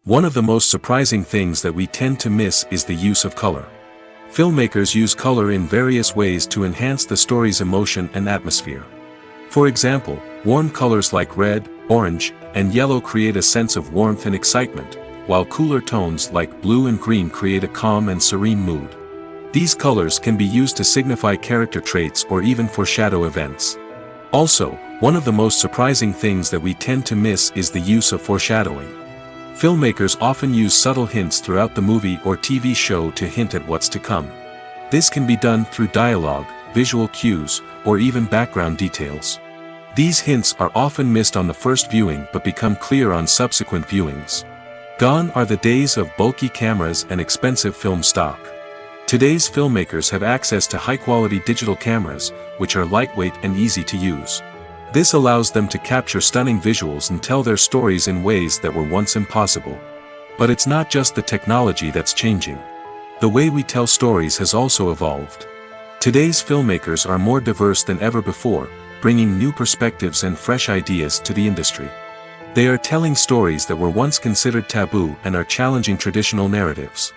One of the most surprising things that we tend to miss is the use of color. Filmmakers use color in various ways to enhance the story's emotion and atmosphere. For example, warm colors like red, orange, and yellow create a sense of warmth and excitement, while cooler tones like blue and green create a calm and serene mood. These colors can be used to signify character traits or even foreshadow events. Also, one of the most surprising things that we tend to miss is the use of foreshadowing. Filmmakers often use subtle hints throughout the movie or TV show to hint at what's to come. This can be done through dialogue, visual cues, or even background details. These hints are often missed on the first viewing but become clear on subsequent viewings. Gone are the days of bulky cameras and expensive film stock. Today's filmmakers have access to high-quality digital cameras, which are lightweight and easy to use. This allows them to capture stunning visuals and tell their stories in ways that were once impossible. But it's not just the technology that's changing. The way we tell stories has also evolved. Today's filmmakers are more diverse than ever before, bringing new perspectives and fresh ideas to the industry. They are telling stories that were once considered taboo and are challenging traditional narratives.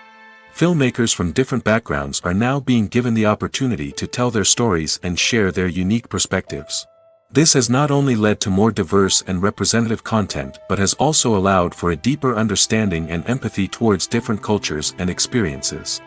Filmmakers from different backgrounds are now being given the opportunity to tell their stories and share their unique perspectives. This has not only led to more diverse and representative content but has also allowed for a deeper understanding and empathy towards different cultures and experiences.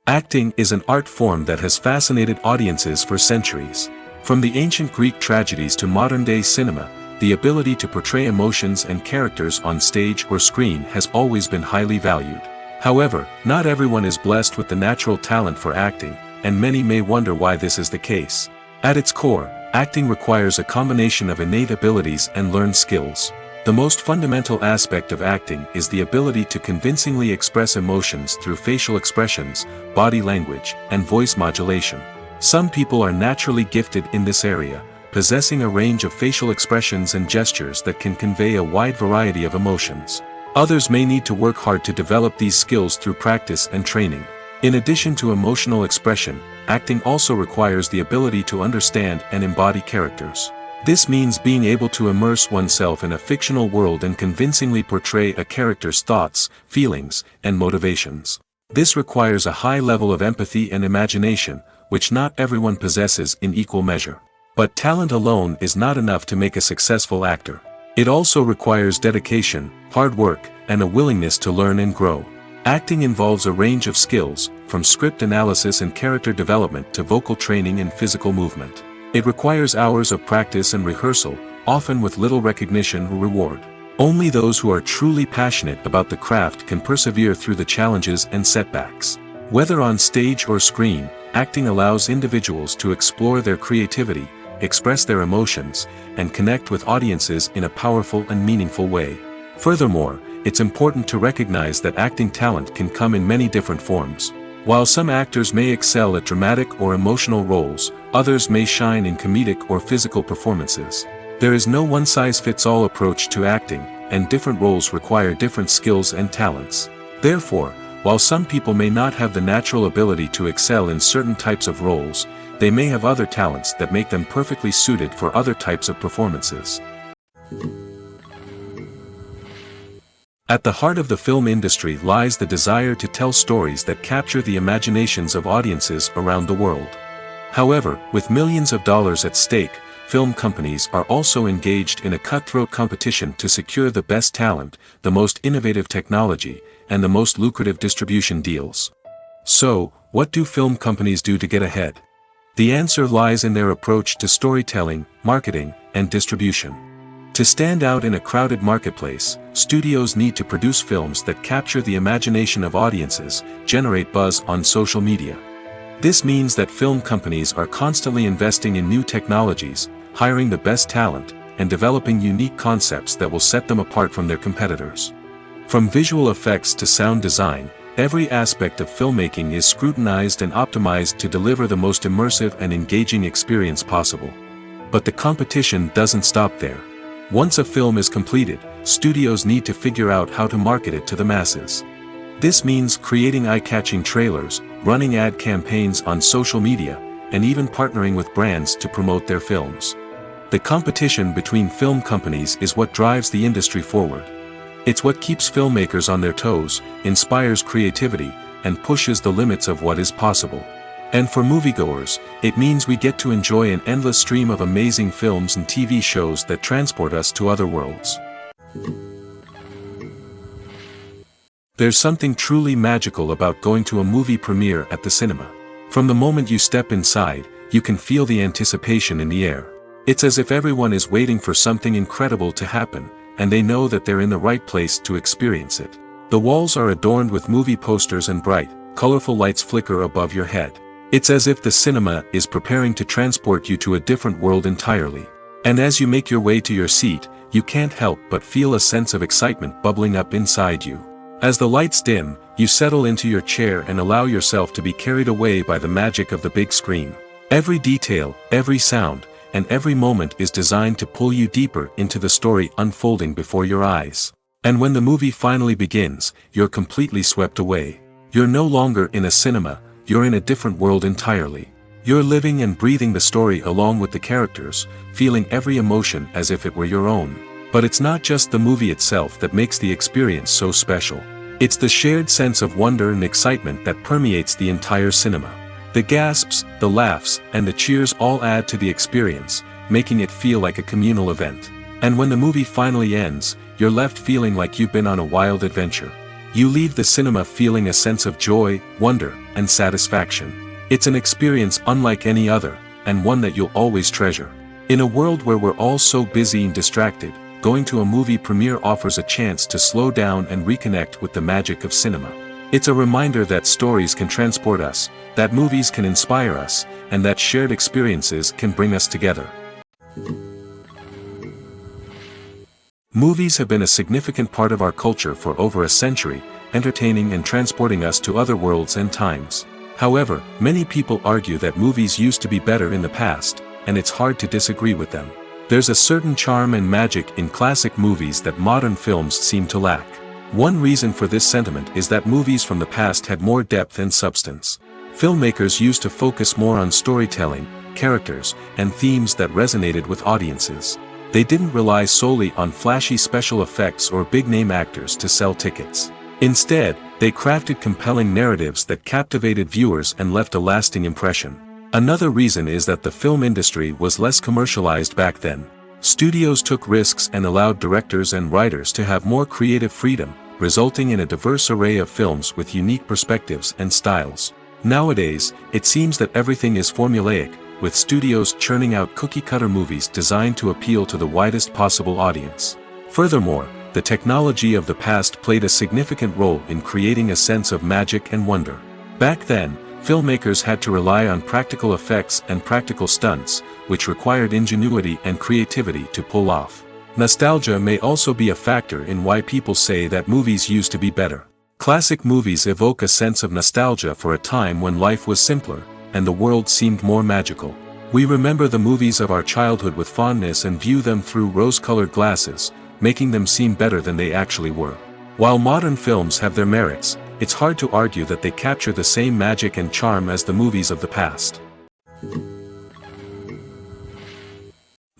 Acting is an art form that has fascinated audiences for centuries. From the ancient Greek tragedies to modern-day cinema, the ability to portray emotions and characters on stage or screen has always been highly valued. However, not everyone is blessed with the natural talent for acting, and many may wonder why this is the case. At its core, acting requires a combination of innate abilities and learned skills. The most fundamental aspect of acting is the ability to convincingly express emotions through facial expressions, body language, and voice modulation. Some people are naturally gifted in this area, possessing a range of facial expressions and gestures that can convey a wide variety of emotions. Others may need to work hard to develop these skills through practice and training. In addition to emotional expression, acting also requires the ability to understand and embody characters. This means being able to immerse oneself in a fictional world and convincingly portray a character's thoughts, feelings, and motivations. This requires a high level of empathy and imagination, which not everyone possesses in equal measure. But talent alone is not enough to make a successful actor. It also requires dedication, hard work, and a willingness to learn and grow. Acting involves a range of skills, from script analysis and character development to vocal training and physical movement. It requires hours of practice and rehearsal, often with little recognition or reward. Only those who are truly passionate about the craft can persevere through the challenges and setbacks. Whether on stage or screen, acting allows individuals to explore their creativity, express their emotions, and connect with audiences in a powerful and meaningful way. Furthermore, it's important to recognize that acting talent can come in many different forms. While some actors may excel at dramatic or emotional roles, others may shine in comedic or physical performances. There is no one-size-fits-all approach to acting, and different roles require different skills and talents. Therefore, while some people may not have the natural ability to excel in certain types of roles, they may have other talents that make them perfectly suited for other types of performances. At the heart of the film industry lies the desire to tell stories that capture the imaginations of audiences around the world. However, with millions of dollars at stake, film companies are also engaged in a cutthroat competition to secure the best talent, the most innovative technology, and the most lucrative distribution deals. So, what do film companies do to get ahead? The answer lies in their approach to storytelling, marketing, and distribution. To stand out in a crowded marketplace, studios need to produce films that capture the imagination of audiences, generate buzz on social media. This means that film companies are constantly investing in new technologies, hiring the best talent, and developing unique concepts that will set them apart from their competitors. From visual effects to sound design, every aspect of filmmaking is scrutinized and optimized to deliver the most immersive and engaging experience possible. But the competition doesn't stop there. Once a film is completed, studios need to figure out how to market it to the masses. This means creating eye-catching trailers, running ad campaigns on social media, and even partnering with brands to promote their films. The competition between film companies is what drives the industry forward. It's what keeps filmmakers on their toes, inspires creativity, and pushes the limits of what is possible. And for moviegoers, it means we get to enjoy an endless stream of amazing films and TV shows that transport us to other worlds. There's something truly magical about going to a movie premiere at the cinema. From the moment you step inside, you can feel the anticipation in the air. It's as if everyone is waiting for something incredible to happen, and they know that they're in the right place to experience it. The walls are adorned with movie posters and bright, colorful lights flicker above your head. It's as if the cinema is preparing to transport you to a different world entirely. And as you make your way to your seat, you can't help but feel a sense of excitement bubbling up inside you. As the lights dim, you settle into your chair and allow yourself to be carried away by the magic of the big screen. Every detail, every sound, and every moment is designed to pull you deeper into the story unfolding before your eyes. And when the movie finally begins, you're completely swept away. You're no longer in a cinema, you're in a different world entirely. You're living and breathing the story along with the characters, feeling every emotion as if it were your own. But it's not just the movie itself that makes the experience so special. It's the shared sense of wonder and excitement that permeates the entire cinema. The gasps, the laughs, and the cheers all add to the experience, making it feel like a communal event. And when the movie finally ends, you're left feeling like you've been on a wild adventure. You leave the cinema feeling a sense of joy, wonder, and satisfaction. It's an experience unlike any other, and one that you'll always treasure. In a world where we're all so busy and distracted, going to a movie premiere offers a chance to slow down and reconnect with the magic of cinema. It's a reminder that stories can transport us, that movies can inspire us, and that shared experiences can bring us together. Movies have been a significant part of our culture for over a century, entertaining and transporting us to other worlds and times. However, many people argue that movies used to be better in the past, and it's hard to disagree with them. There's a certain charm and magic in classic movies that modern films seem to lack. One reason for this sentiment is that movies from the past had more depth and substance. Filmmakers used to focus more on storytelling, characters, and themes that resonated with audiences. They didn't rely solely on flashy special effects or big-name actors to sell tickets. Instead, they crafted compelling narratives that captivated viewers and left a lasting impression. Another reason is that the film industry was less commercialized back then. Studios took risks and allowed directors and writers to have more creative freedom, resulting in a diverse array of films with unique perspectives and styles. Nowadays, it seems that everything is formulaic, with studios churning out cookie-cutter movies designed to appeal to the widest possible audience. Furthermore, the technology of the past played a significant role in creating a sense of magic and wonder. Back then, filmmakers had to rely on practical effects and practical stunts, which required ingenuity and creativity to pull off. Nostalgia may also be a factor in why people say that movies used to be better. Classic movies evoke a sense of nostalgia for a time when life was simpler, and the world seemed more magical. We remember the movies of our childhood with fondness and view them through rose-colored glasses, making them seem better than they actually were. While modern films have their merits, it's hard to argue that they capture the same magic and charm as the movies of the past.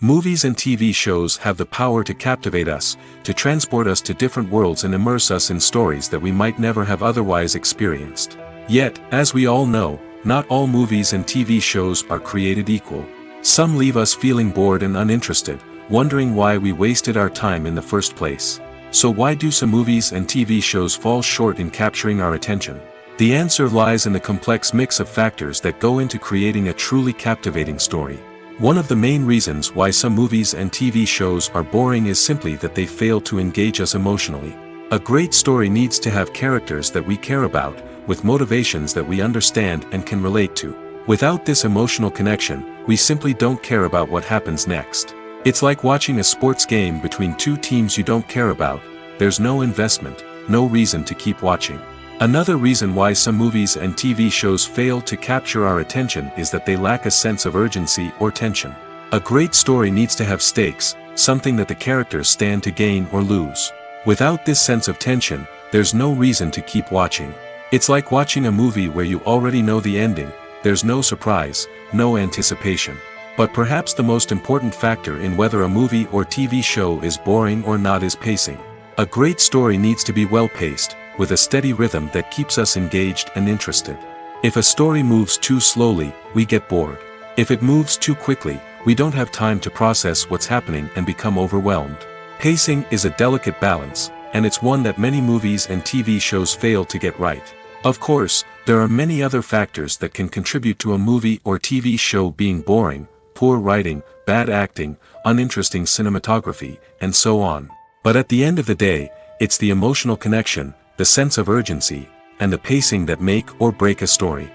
Movies and TV shows have the power to captivate us, to transport us to different worlds and immerse us in stories that we might never have otherwise experienced. Yet, as we all know, not all movies and TV shows are created equal. Some leave us feeling bored and uninterested, wondering why we wasted our time in the first place. So why do some movies and TV shows fall short in capturing our attention? The answer lies in the complex mix of factors that go into creating a truly captivating story. One of the main reasons why some movies and TV shows are boring is simply that they fail to engage us emotionally. A great story needs to have characters that we care about, with motivations that we understand and can relate to. Without this emotional connection, we simply don't care about what happens next. It's like watching a sports game between two teams you don't care about. There's no investment, no reason to keep watching. Another reason why some movies and TV shows fail to capture our attention is that they lack a sense of urgency or tension. A great story needs to have stakes, something that the characters stand to gain or lose. Without this sense of tension, there's no reason to keep watching. It's like watching a movie where you already know the ending. There's no surprise, no anticipation. But perhaps the most important factor in whether a movie or TV show is boring or not is pacing. A great story needs to be well-paced, with a steady rhythm that keeps us engaged and interested. If a story moves too slowly, we get bored. If it moves too quickly, we don't have time to process what's happening and become overwhelmed. Pacing is a delicate balance, and it's one that many movies and TV shows fail to get right. Of course, there are many other factors that can contribute to a movie or TV show being boring: poor writing, bad acting, uninteresting cinematography, and so on. But at the end of the day, it's the emotional connection, the sense of urgency, and the pacing that make or break a story.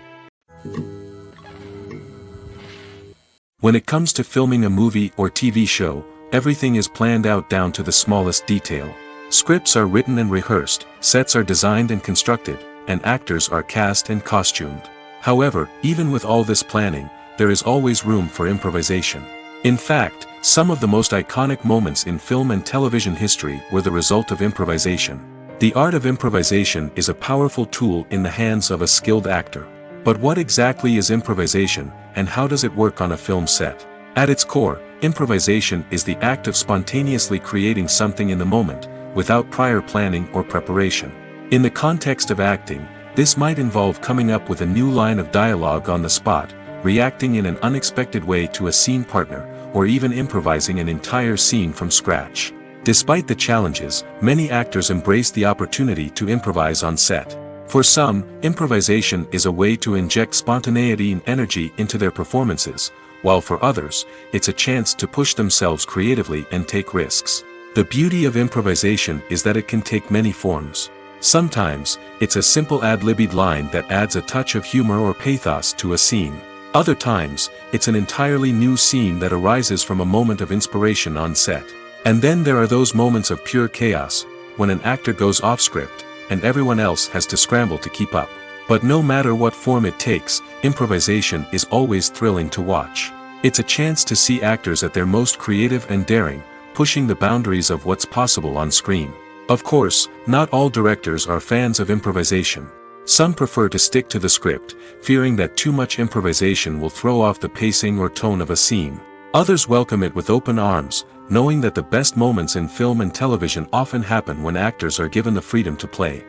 When it comes to filming a movie or TV show, everything is planned out down to the smallest detail. Scripts are written and rehearsed, sets are designed and constructed, and actors are cast and costumed. However, even with all this planning, there is always room for improvisation. In fact, some of the most iconic moments in film and television history were the result of improvisation. The art of improvisation is a powerful tool in the hands of a skilled actor. But what exactly is improvisation, and how does it work on a film set? At its core, improvisation is the act of spontaneously creating something in the moment, without prior planning or preparation. In the context of acting, this might involve coming up with a new line of dialogue on the spot, reacting in an unexpected way to a scene partner, or even improvising an entire scene from scratch. Despite the challenges, many actors embrace the opportunity to improvise on set. For some, improvisation is a way to inject spontaneity and energy into their performances, while for others, it's a chance to push themselves creatively and take risks. The beauty of improvisation is that it can take many forms. Sometimes, it's a simple ad-libbed line that adds a touch of humor or pathos to a scene. Other times, it's an entirely new scene that arises from a moment of inspiration on set. And then there are those moments of pure chaos, when an actor goes off script, and everyone else has to scramble to keep up. But no matter what form it takes, improvisation is always thrilling to watch. It's a chance to see actors at their most creative and daring, pushing the boundaries of what's possible on screen. Of course, not all directors are fans of improvisation. Some prefer to stick to the script, fearing that too much improvisation will throw off the pacing or tone of a scene. Others welcome it with open arms, knowing that the best moments in film and television often happen when actors are given the freedom to play.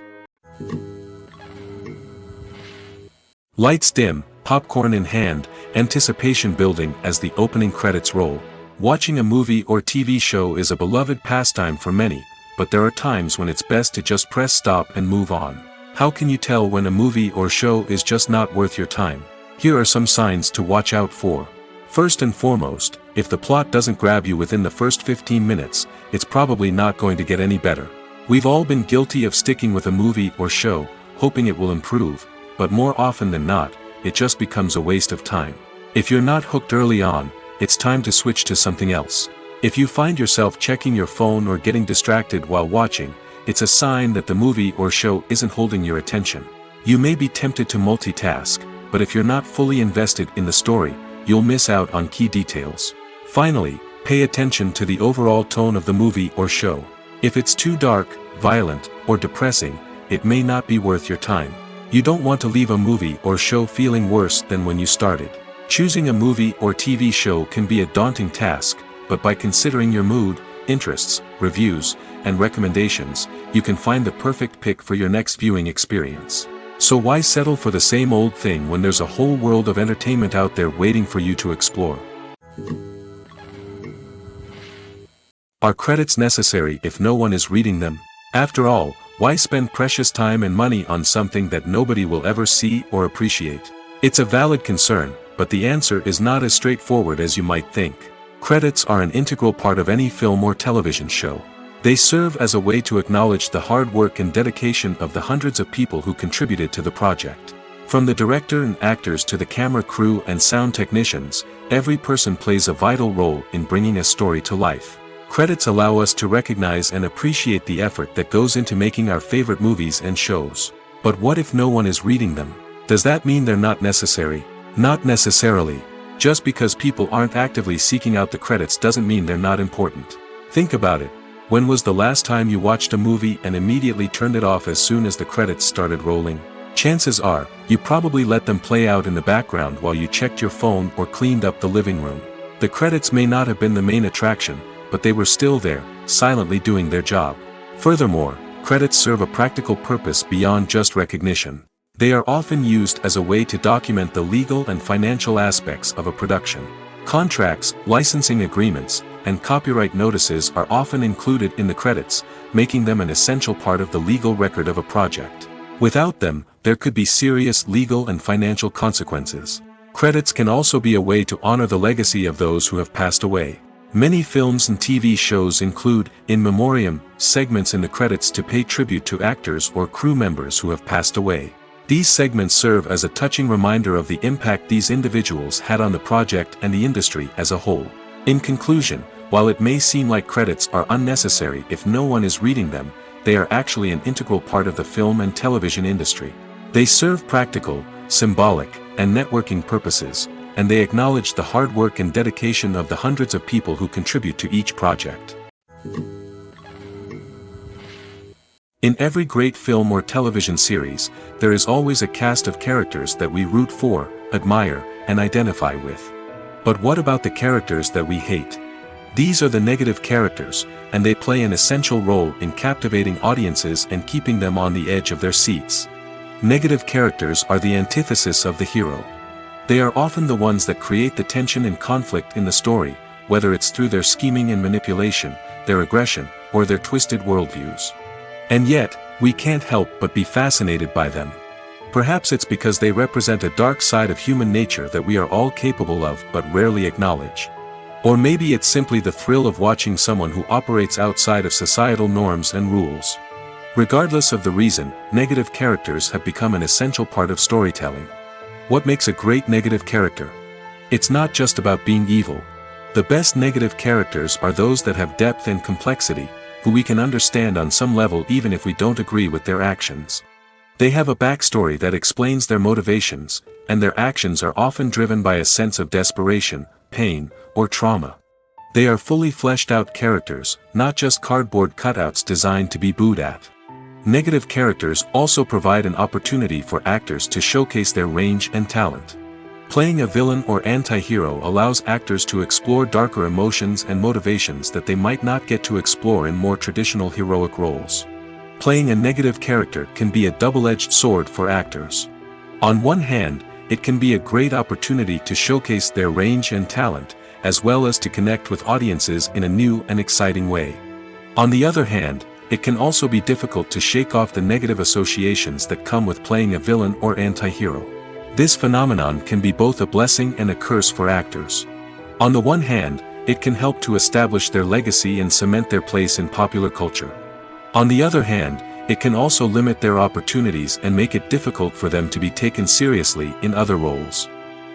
Lights dim, popcorn in hand, anticipation building as the opening credits roll. Watching a movie or TV show is a beloved pastime for many, but there are times when it's best to just press stop and move on. How can you tell when a movie or show is just not worth your time? Here are some signs to watch out for. First and foremost, if the plot doesn't grab you within the first 15 minutes, it's probably not going to get any better. We've all been guilty of sticking with a movie or show, hoping it will improve, but more often than not, it just becomes a waste of time. If you're not hooked early on, it's time to switch to something else. If you find yourself checking your phone or getting distracted while watching, it's a sign that the movie or show isn't holding your attention. You may be tempted to multitask, but if you're not fully invested in the story, you'll miss out on key details. Finally, pay attention to the overall tone of the movie or show. If it's too dark, violent, or depressing, it may not be worth your time. You don't want to leave a movie or show feeling worse than when you started. Choosing a movie or TV show can be a daunting task, but by considering your mood, interests, reviews, and recommendations, you can find the perfect pick for your next viewing experience. So why settle for the same old thing when there's a whole world of entertainment out there waiting for you to explore? Are credits necessary if no one is reading them? After all, why spend precious time and money on something that nobody will ever see or appreciate? It's a valid concern, but the answer is not as straightforward as you might think. Credits are an integral part of any film or television show. They serve as a way to acknowledge the hard work and dedication of the hundreds of people who contributed to the project. From the director and actors to the camera crew and sound technicians, every person plays a vital role in bringing a story to life. Credits allow us to recognize and appreciate the effort that goes into making our favorite movies and shows. But what if no one is reading them? Does that mean they're not necessary? Not necessarily. Just because people aren't actively seeking out the credits doesn't mean they're not important. Think about it. When was the last time you watched a movie and immediately turned it off as soon as the credits started rolling? Chances are, you probably let them play out in the background while you checked your phone or cleaned up the living room. The credits may not have been the main attraction, but they were still there, silently doing their job. Furthermore, credits serve a practical purpose beyond just recognition. They are often used as a way to document the legal and financial aspects of a production. Contracts, licensing agreements, and copyright notices are often included in the credits, making them an essential part of the legal record of a project. Without them, there could be serious legal and financial consequences. Credits can also be a way to honor the legacy of those who have passed away. Many films and TV shows include, in memoriam, segments in the credits to pay tribute to actors or crew members who have passed away. These segments serve as a touching reminder of the impact these individuals had on the project and the industry as a whole. In conclusion, while it may seem like credits are unnecessary if no one is reading them, they are actually an integral part of the film and television industry. They serve practical, symbolic, and networking purposes, and they acknowledge the hard work and dedication of the hundreds of people who contribute to each project. In every great film or television series, there is always a cast of characters that we root for, admire, and identify with. But what about the characters that we hate? These are the negative characters, and they play an essential role in captivating audiences and keeping them on the edge of their seats. Negative characters are the antithesis of the hero. They are often the ones that create the tension and conflict in the story, whether it's through their scheming and manipulation, their aggression, or their twisted worldviews. And yet, we can't help but be fascinated by them. Perhaps it's because they represent a dark side of human nature that we are all capable of but rarely acknowledge. Or maybe it's simply the thrill of watching someone who operates outside of societal norms and rules. Regardless of the reason, negative characters have become an essential part of storytelling. What makes a great negative character? It's not just about being evil. The best negative characters are those that have depth and complexity, who we can understand on some level even if we don't agree with their actions. They have a backstory that explains their motivations, and their actions are often driven by a sense of desperation, pain, or trauma. They are fully fleshed out characters, not just cardboard cutouts designed to be booed at. Negative characters also provide an opportunity for actors to showcase their range and talent. Playing a villain or anti-hero allows actors to explore darker emotions and motivations that they might not get to explore in more traditional heroic roles. Playing a negative character can be a double-edged sword for actors. On one hand, it can be a great opportunity to showcase their range and talent, as well as to connect with audiences in a new and exciting way. On the other hand, it can also be difficult to shake off the negative associations that come with playing a villain or anti-hero. This phenomenon can be both a blessing and a curse for actors. On the one hand, it can help to establish their legacy and cement their place in popular culture. On the other hand, it can also limit their opportunities and make it difficult for them to be taken seriously in other roles.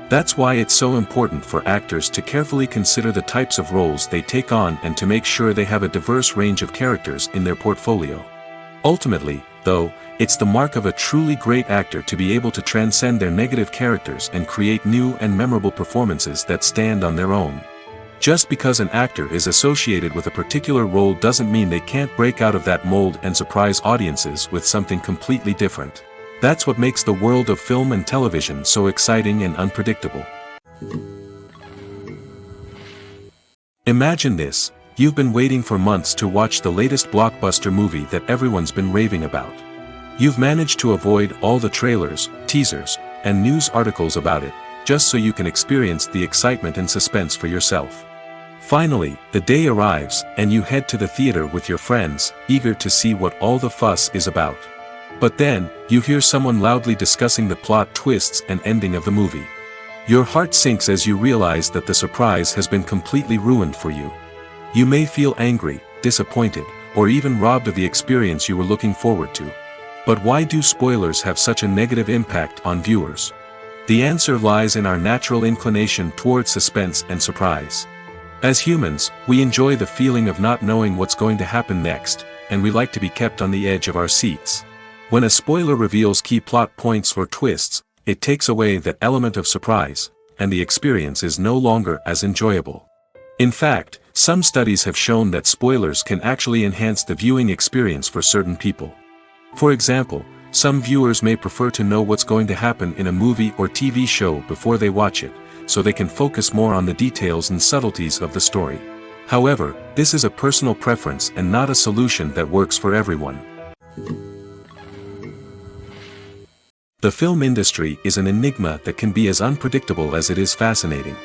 That's why it's so important for actors to carefully consider the types of roles they take on and to make sure they have a diverse range of characters in their portfolio. Ultimately, though, it's the mark of a truly great actor to be able to transcend their negative characters and create new and memorable performances that stand on their own. Just because an actor is associated with a particular role doesn't mean they can't break out of that mold and surprise audiences with something completely different. That's what makes the world of film and television so exciting and unpredictable. Imagine this: you've been waiting for months to watch the latest blockbuster movie that everyone's been raving about. You've managed to avoid all the trailers, teasers, and news articles about it, just so you can experience the excitement and suspense for yourself. Finally, the day arrives, and you head to the theater with your friends, eager to see what all the fuss is about. But then, you hear someone loudly discussing the plot twists and ending of the movie. Your heart sinks as you realize that the surprise has been completely ruined for you. You may feel angry, disappointed, or even robbed of the experience you were looking forward to. But why do spoilers have such a negative impact on viewers? The answer lies in our natural inclination toward suspense and surprise. As humans, we enjoy the feeling of not knowing what's going to happen next, and we like to be kept on the edge of our seats. When a spoiler reveals key plot points or twists, it takes away that element of surprise, and the experience is no longer as enjoyable. In fact, some studies have shown that spoilers can actually enhance the viewing experience for certain people. For example, some viewers may prefer to know what's going to happen in a movie or TV show before they watch it, so they can focus more on the details and subtleties of the story. However, this is a personal preference and not a solution that works for everyone. The film industry is an enigma that can be as unpredictable as it is fascinating.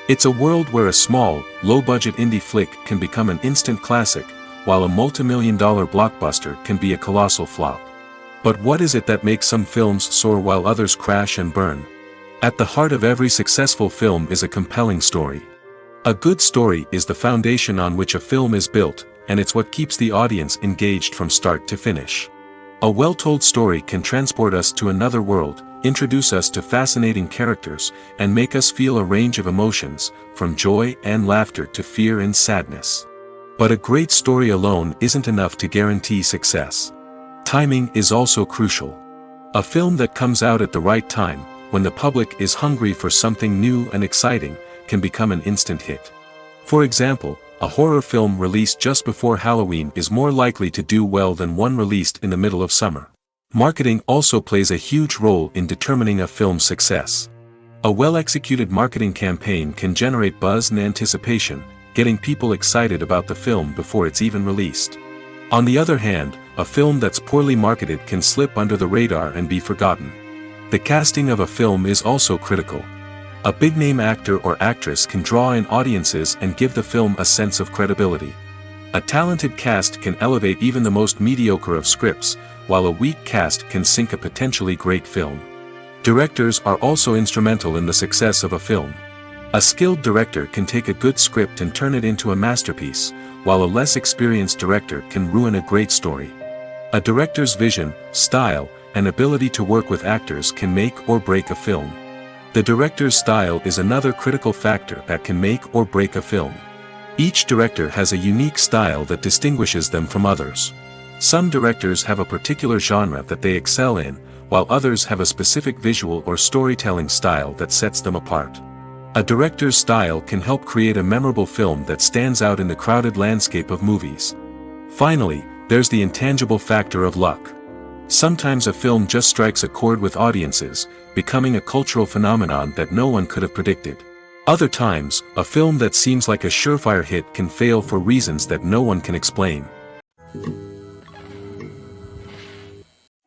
It's a world where a small, low-budget indie flick can become an instant classic, while a multi-million-dollar blockbuster can be a colossal flop. But what is it that makes some films soar while others crash and burn? At the heart of every successful film is a compelling story. A good story is the foundation on which a film is built, and it's what keeps the audience engaged from start to finish. A well-told story can transport us to another world, introduce us to fascinating characters, and make us feel a range of emotions, from joy and laughter to fear and sadness. But a great story alone isn't enough to guarantee success. Timing is also crucial. A film that comes out at the right time, when the public is hungry for something new and exciting, can become an instant hit. For example, a horror film released just before Halloween is more likely to do well than one released in the middle of summer. Marketing also plays a huge role in determining a film's success. A well-executed marketing campaign can generate buzz and anticipation, getting people excited about the film before it's even released. On the other hand, a film that's poorly marketed can slip under the radar and be forgotten. The casting of a film is also critical. A big-name actor or actress can draw in audiences and give the film a sense of credibility. A talented cast can elevate even the most mediocre of scripts, while a weak cast can sink a potentially great film. Directors are also instrumental in the success of a film. A skilled director can take a good script and turn it into a masterpiece, while a less experienced director can ruin a great story. A director's vision, style, and ability to work with actors can make or break a film. The director's style is another critical factor that can make or break a film. Each director has a unique style that distinguishes them from others. Some directors have a particular genre that they excel in, while others have a specific visual or storytelling style that sets them apart. A director's style can help create a memorable film that stands out in the crowded landscape of movies. Finally, there's the intangible factor of luck. Sometimes a film just strikes a chord with audiences, becoming a cultural phenomenon that no one could have predicted. Other times, a film that seems like a surefire hit can fail for reasons that no one can explain.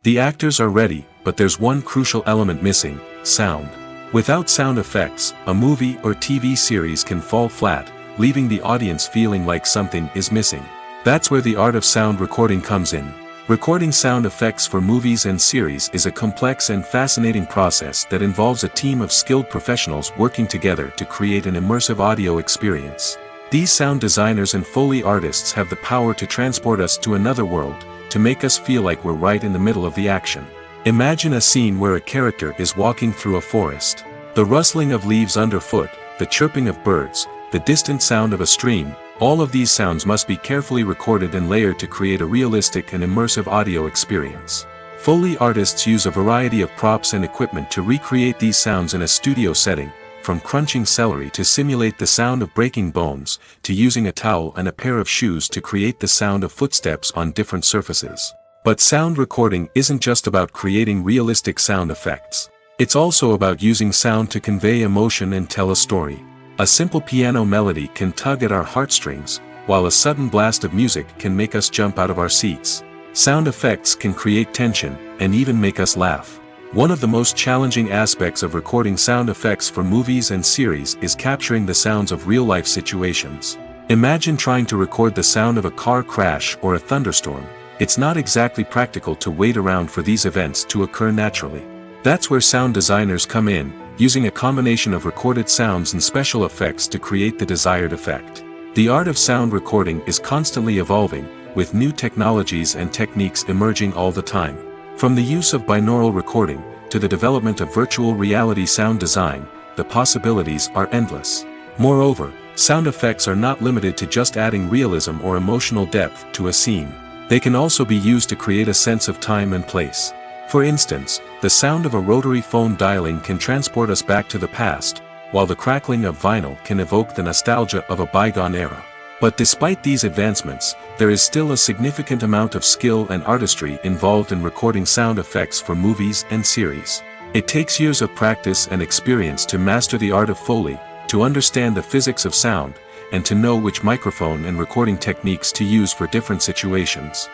The actors are ready, but there's one crucial element missing: sound. Without sound effects, a movie or TV series can fall flat, leaving the audience feeling like something is missing. That's where the art of sound recording comes in. Recording sound effects for movies and series is a complex and fascinating process that involves a team of skilled professionals working together to create an immersive audio experience. These sound designers and Foley artists have the power to transport us to another world, to make us feel like we're right in the middle of the action. Imagine a scene where a character is walking through a forest. The rustling of leaves underfoot, the chirping of birds, the distant sound of a stream, all of these sounds must be carefully recorded and layered to create a realistic and immersive audio experience. Foley artists use a variety of props and equipment to recreate these sounds in a studio setting, from crunching celery to simulate the sound of breaking bones, to using a towel and a pair of shoes to create the sound of footsteps on different surfaces. But sound recording isn't just about creating realistic sound effects. It's also about using sound to convey emotion and tell a story. A simple piano melody can tug at our heartstrings, while a sudden blast of music can make us jump out of our seats. Sound effects can create tension, and even make us laugh. One of the most challenging aspects of recording sound effects for movies and series is capturing the sounds of real-life situations. Imagine trying to record the sound of a car crash or a thunderstorm. It's not exactly practical to wait around for these events to occur naturally. That's where sound designers come in, using a combination of recorded sounds and special effects to create the desired effect. The art of sound recording is constantly evolving, with new technologies and techniques emerging all the time. From the use of binaural recording, to the development of virtual reality sound design, the possibilities are endless. Moreover, sound effects are not limited to just adding realism or emotional depth to a scene. They can also be used to create a sense of time and place. For instance, the sound of a rotary phone dialing can transport us back to the past, while the crackling of vinyl can evoke the nostalgia of a bygone era. But despite these advancements, there is still a significant amount of skill and artistry involved in recording sound effects for movies and series. It takes years of practice and experience to master the art of Foley, to understand the physics of sound, and to know which microphone and recording techniques to use for different situations.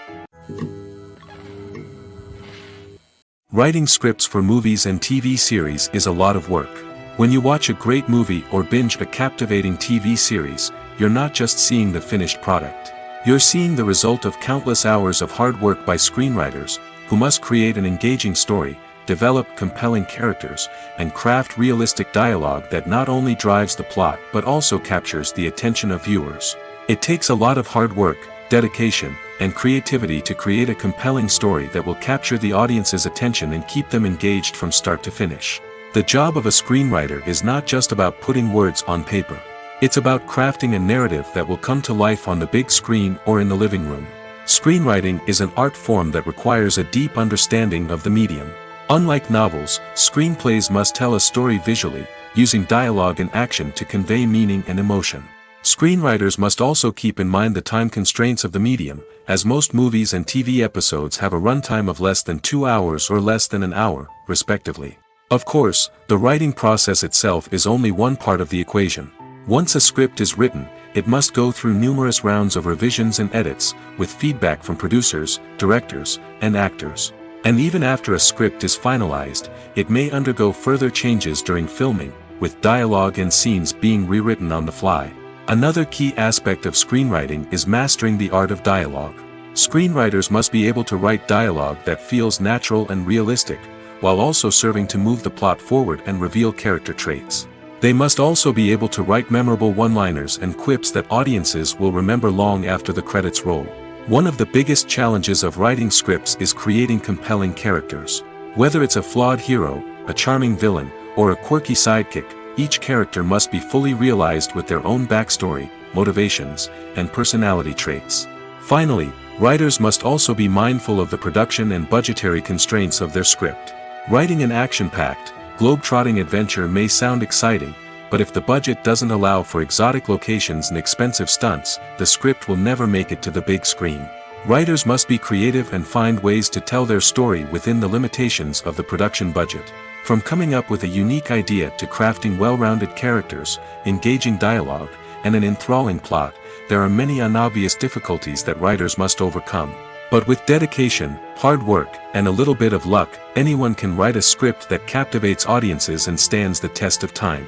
Writing scripts for movies and TV series is a lot of work. When you watch a great movie or binge a captivating TV series, you're not just seeing the finished product. You're seeing the result of countless hours of hard work by screenwriters, who must create an engaging story, develop compelling characters, and craft realistic dialogue that not only drives the plot but also captures the attention of viewers. It takes a lot of hard work, dedication, and creativity to create a compelling story that will capture the audience's attention and keep them engaged from start to finish. The job of a screenwriter is not just about putting words on paper. It's about crafting a narrative that will come to life on the big screen or in the living room. Screenwriting is an art form that requires a deep understanding of the medium. Unlike novels, screenplays must tell a story visually, using dialogue and action to convey meaning and emotion. Screenwriters must also keep in mind the time constraints of the medium, as most movies and TV episodes have a runtime of less than 2 hours or less than an hour, respectively. Of course, the writing process itself is only one part of the equation. Once a script is written, it must go through numerous rounds of revisions and edits, with feedback from producers, directors, and actors. And even after a script is finalized, it may undergo further changes during filming, with dialogue and scenes being rewritten on the fly. Another key aspect of screenwriting is mastering the art of dialogue. Screenwriters must be able to write dialogue that feels natural and realistic, while also serving to move the plot forward and reveal character traits. They must also be able to write memorable one-liners and quips that audiences will remember long after the credits roll. One of the biggest challenges of writing scripts is creating compelling characters. Whether it's a flawed hero, a charming villain, or a quirky sidekick, each character must be fully realized with their own backstory, motivations, and personality traits. Finally, writers must also be mindful of the production and budgetary constraints of their script. Writing an action-packed, globe-trotting adventure may sound exciting, but if the budget doesn't allow for exotic locations and expensive stunts, the script will never make it to the big screen. Writers must be creative and find ways to tell their story within the limitations of the production budget. From coming up with a unique idea to crafting well-rounded characters, engaging dialogue, and an enthralling plot, there are many unobvious difficulties that writers must overcome. But with dedication, hard work, and a little bit of luck, anyone can write a script that captivates audiences and stands the test of time.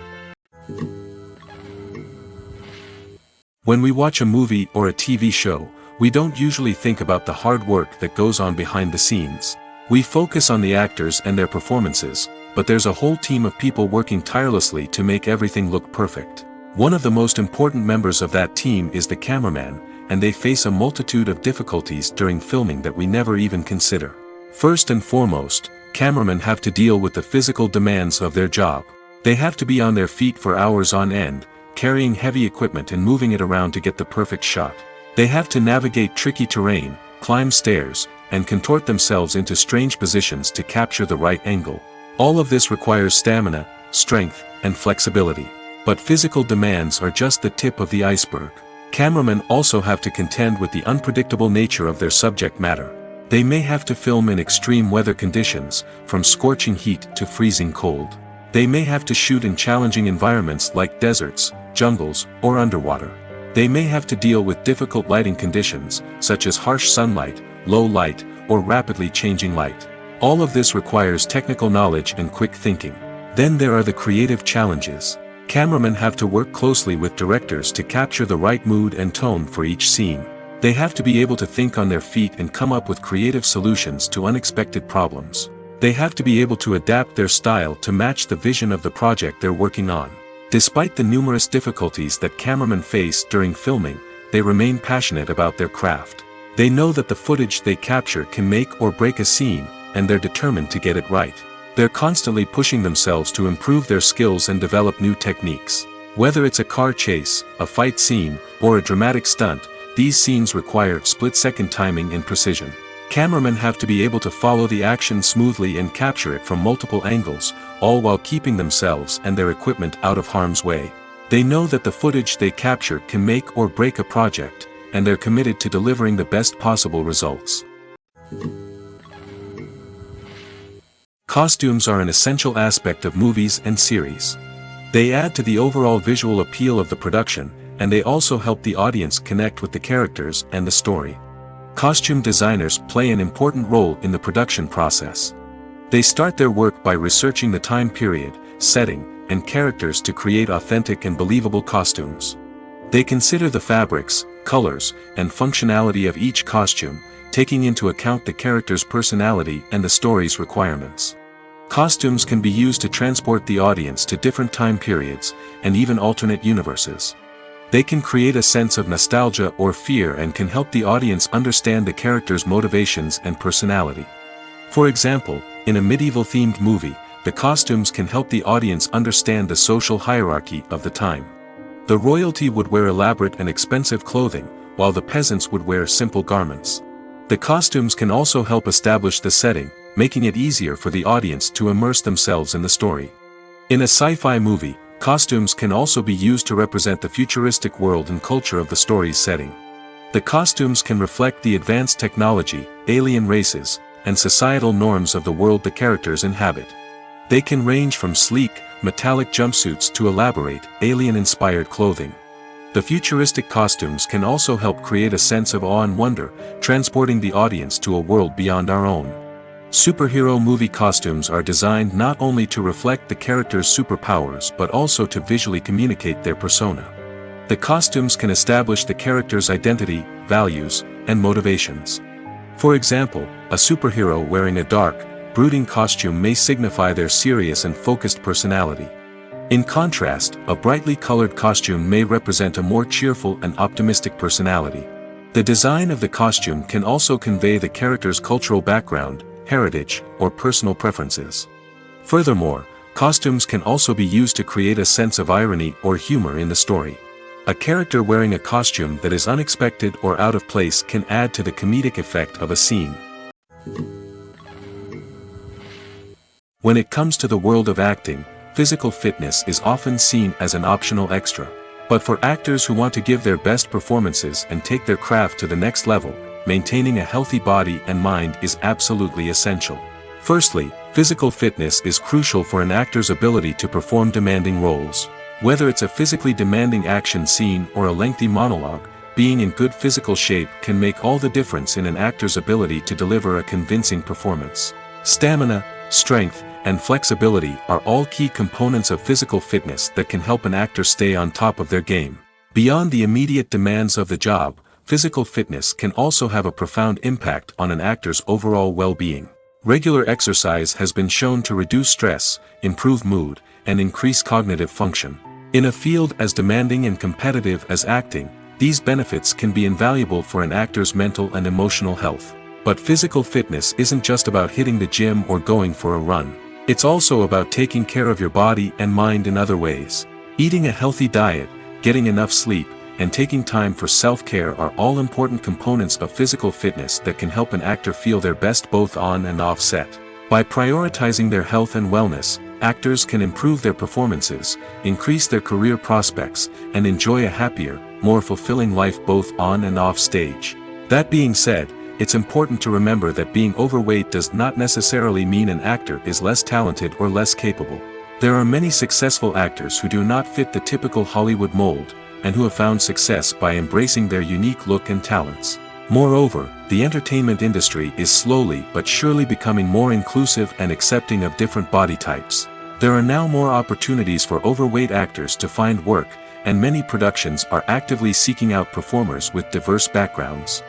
When we watch a movie or a TV show, we don't usually think about the hard work that goes on behind the scenes. We focus on the actors and their performances, but there's a whole team of people working tirelessly to make everything look perfect. One of the most important members of that team is the cameraman, and they face a multitude of difficulties during filming that we never even consider. First and foremost, cameramen have to deal with the physical demands of their job. They have to be on their feet for hours on end, carrying heavy equipment and moving it around to get the perfect shot. They have to navigate tricky terrain, climb stairs, and contort themselves into strange positions to capture the right angle. All of this requires stamina, strength, and flexibility. But physical demands are just the tip of the iceberg. Cameramen also have to contend with the unpredictable nature of their subject matter. They may have to film in extreme weather conditions, from scorching heat to freezing cold. They may have to shoot in challenging environments like deserts, jungles, or underwater. They may have to deal with difficult lighting conditions, such as harsh sunlight, low light, or rapidly changing light. All of this requires technical knowledge and quick thinking. Then there are the creative challenges. Cameramen have to work closely with directors to capture the right mood and tone for each scene. They have to be able to think on their feet and come up with creative solutions to unexpected problems. They have to be able to adapt their style to match the vision of the project they're working on. Despite the numerous difficulties that cameramen face during filming, they remain passionate about their craft. They know that the footage they capture can make or break a scene, and they're determined to get it right. They're constantly pushing themselves to improve their skills and develop new techniques. Whether it's a car chase, a fight scene, or a dramatic stunt, these scenes require split-second timing and precision. Cameramen have to be able to follow the action smoothly and capture it from multiple angles, all while keeping themselves and their equipment out of harm's way. They know that the footage they capture can make or break a project, and they're committed to delivering the best possible results. Costumes are an essential aspect of movies and series. They add to the overall visual appeal of the production, and they also help the audience connect with the characters and the story. Costume designers play an important role in the production process. They start their work by researching the time period, setting, and characters to create authentic and believable costumes. They consider the fabrics, colors, and functionality of each costume, taking into account the character's personality and the story's requirements. Costumes can be used to transport the audience to different time periods, and even alternate universes. They can create a sense of nostalgia or fear and can help the audience understand the character's motivations and personality. For example, in a medieval-themed movie, the costumes can help the audience understand the social hierarchy of the time. The royalty would wear elaborate and expensive clothing, while the peasants would wear simple garments. The costumes can also help establish the setting, making it easier for the audience to immerse themselves in the story. In a sci-fi movie, costumes can also be used to represent the futuristic world and culture of the story's setting. The costumes can reflect the advanced technology, alien races, and societal norms of the world the characters inhabit. They can range from sleek, metallic jumpsuits to elaborate, alien-inspired clothing. The futuristic costumes can also help create a sense of awe and wonder, transporting the audience to a world beyond our own. Superhero movie costumes are designed not only to reflect the character's superpowers but also to visually communicate their persona. The costumes can establish the character's identity, values, and motivations. For example, a superhero wearing a dark, brooding costume may signify their serious and focused personality. In contrast, a brightly colored costume may represent a more cheerful and optimistic personality. The design of the costume can also convey the character's cultural background, heritage, or personal preferences. Furthermore, costumes can also be used to create a sense of irony or humor in the story. A character wearing a costume that is unexpected or out of place can add to the comedic effect of a scene. When it comes to the world of acting, physical fitness is often seen as an optional extra. But for actors who want to give their best performances and take their craft to the next level, maintaining a healthy body and mind is absolutely essential. Firstly, physical fitness is crucial for an actor's ability to perform demanding roles. Whether it's a physically demanding action scene or a lengthy monologue, being in good physical shape can make all the difference in an actor's ability to deliver a convincing performance. Stamina, strength, and flexibility are all key components of physical fitness that can help an actor stay on top of their game. Beyond the immediate demands of the job, physical fitness can also have a profound impact on an actor's overall well-being. Regular exercise has been shown to reduce stress, improve mood, and increase cognitive function. In a field as demanding and competitive as acting, these benefits can be invaluable for an actor's mental and emotional health. But physical fitness isn't just about hitting the gym or going for a run. It's also about taking care of your body and mind in other ways. Eating a healthy diet, getting enough sleep, and taking time for self-care are all important components of physical fitness that can help an actor feel their best both on and off set. By prioritizing their health and wellness, actors can improve their performances, increase their career prospects, and enjoy a happier, more fulfilling life both on and off stage. That being said, it's important to remember that being overweight does not necessarily mean an actor is less talented or less capable. There are many successful actors who do not fit the typical Hollywood mold, and who have found success by embracing their unique look and talents. Moreover, the entertainment industry is slowly but surely becoming more inclusive and accepting of different body types. There are now more opportunities for overweight actors to find work, and many productions are actively seeking out performers with diverse backgrounds.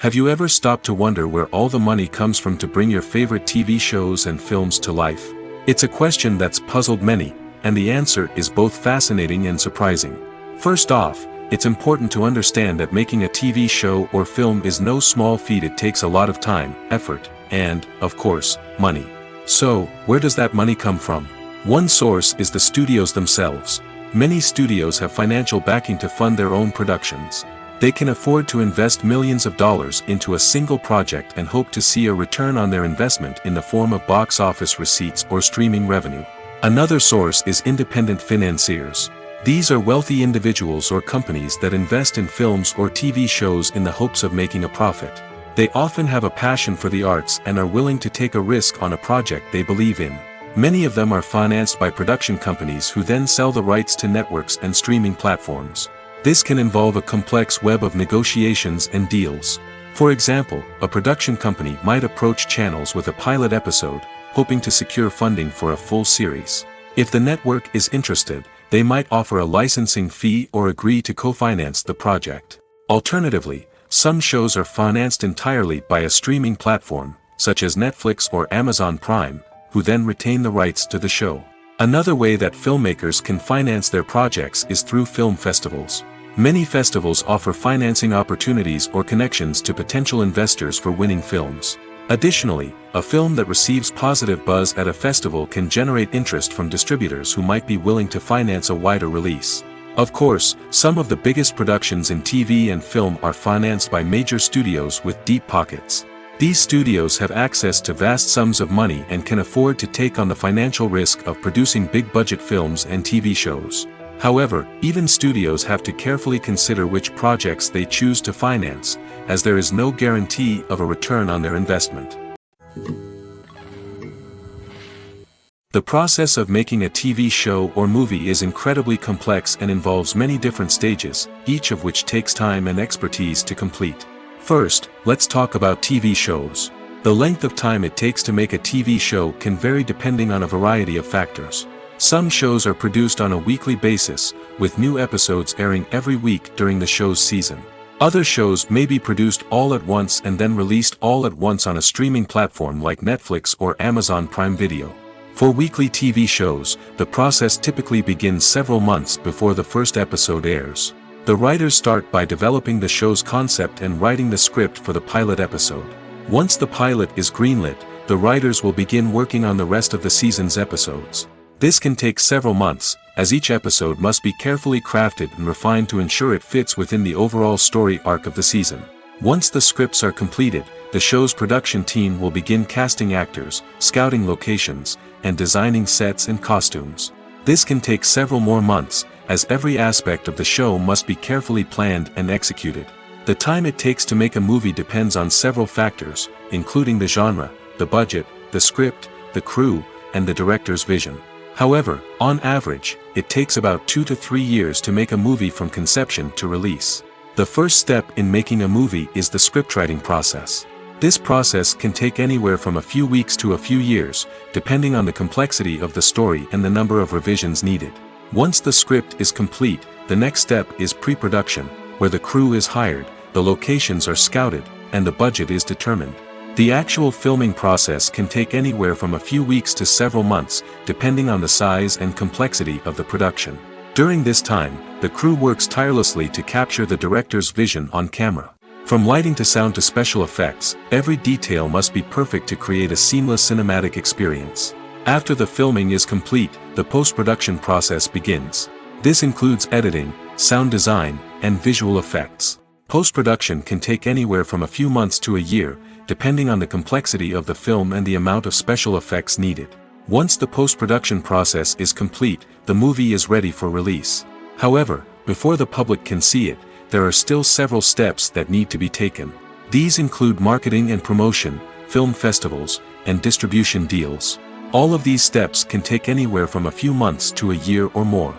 Have you ever stopped to wonder where all the money comes from to bring your favorite TV shows and films to life? It's a question that's puzzled many, and the answer is both fascinating and surprising. First off, It's important to understand that making a TV show or film is no small feat. It takes a lot of time, effort, and, of course, money. So, where does that money come from? One source is the studios themselves. Many studios have financial backing to fund their own productions. They can afford to invest millions of dollars into a single project and hope to see a return on their investment in the form of box office receipts or streaming revenue. Another source is independent financiers. These are wealthy individuals or companies that invest in films or TV shows in the hopes of making a profit. They often have a passion for the arts and are willing to take a risk on a project they believe in. Many of them are financed by production companies who then sell the rights to networks and streaming platforms. This can involve a complex web of negotiations and deals. For example, a production company might approach channels with a pilot episode, hoping to secure funding for a full series. If the network is interested, they might offer a licensing fee or agree to co-finance the project. Alternatively, some shows are financed entirely by a streaming platform, such as Netflix or Amazon Prime, who then retain the rights to the show. Another way that filmmakers can finance their projects is through film festivals. Many festivals offer financing opportunities or connections to potential investors for winning films. Additionally, a film that receives positive buzz at a festival can generate interest from distributors who might be willing to finance a wider release. Of course, some of the biggest productions in TV and film are financed by major studios with deep pockets. These studios have access to vast sums of money and can afford to take on the financial risk of producing big-budget films and TV shows. However, even studios have to carefully consider which projects they choose to finance, as there is no guarantee of a return on their investment. The process of making a TV show or movie is incredibly complex and involves many different stages, each of which takes time and expertise to complete. First, let's talk about TV shows. The length of time it takes to make a TV show can vary depending on a variety of factors. Some shows are produced on a weekly basis, with new episodes airing every week during the show's season. Other shows may be produced all at once and then released all at once on a streaming platform like Netflix or Amazon Prime Video. For weekly TV shows, the process typically begins several months before the first episode airs. The writers start by developing the show's concept and writing the script for the pilot episode. Once the pilot is greenlit, the writers will begin working on the rest of the season's episodes. This can take several months, as each episode must be carefully crafted and refined to ensure it fits within the overall story arc of the season. Once the scripts are completed, the show's production team will begin casting actors, scouting locations, and designing sets and costumes. This can take several more months, as every aspect of the show must be carefully planned and executed. The time it takes to make a movie depends on several factors, including the genre, the budget, the script, the crew, and the director's vision. However, on average, it takes about 2 to 3 years to make a movie from conception to release. The first step in making a movie is the scriptwriting process. This process can take anywhere from a few weeks to a few years, depending on the complexity of the story and the number of revisions needed. Once the script is complete, the next step is pre-production, where the crew is hired, the locations are scouted, and the budget is determined. The actual filming process can take anywhere from a few weeks to several months, depending on the size and complexity of the production. During this time, the crew works tirelessly to capture the director's vision on camera. From lighting to sound to special effects, every detail must be perfect to create a seamless cinematic experience. After the filming is complete, the post-production process begins. This includes editing, sound design, and visual effects. Post-production can take anywhere from a few months to a year, depending on the complexity of the film and the amount of special effects needed. Once the post-production process is complete, the movie is ready for release. However, before the public can see it, there are still several steps that need to be taken. These include marketing and promotion, film festivals, and distribution deals. All of these steps can take anywhere from a few months to a year or more.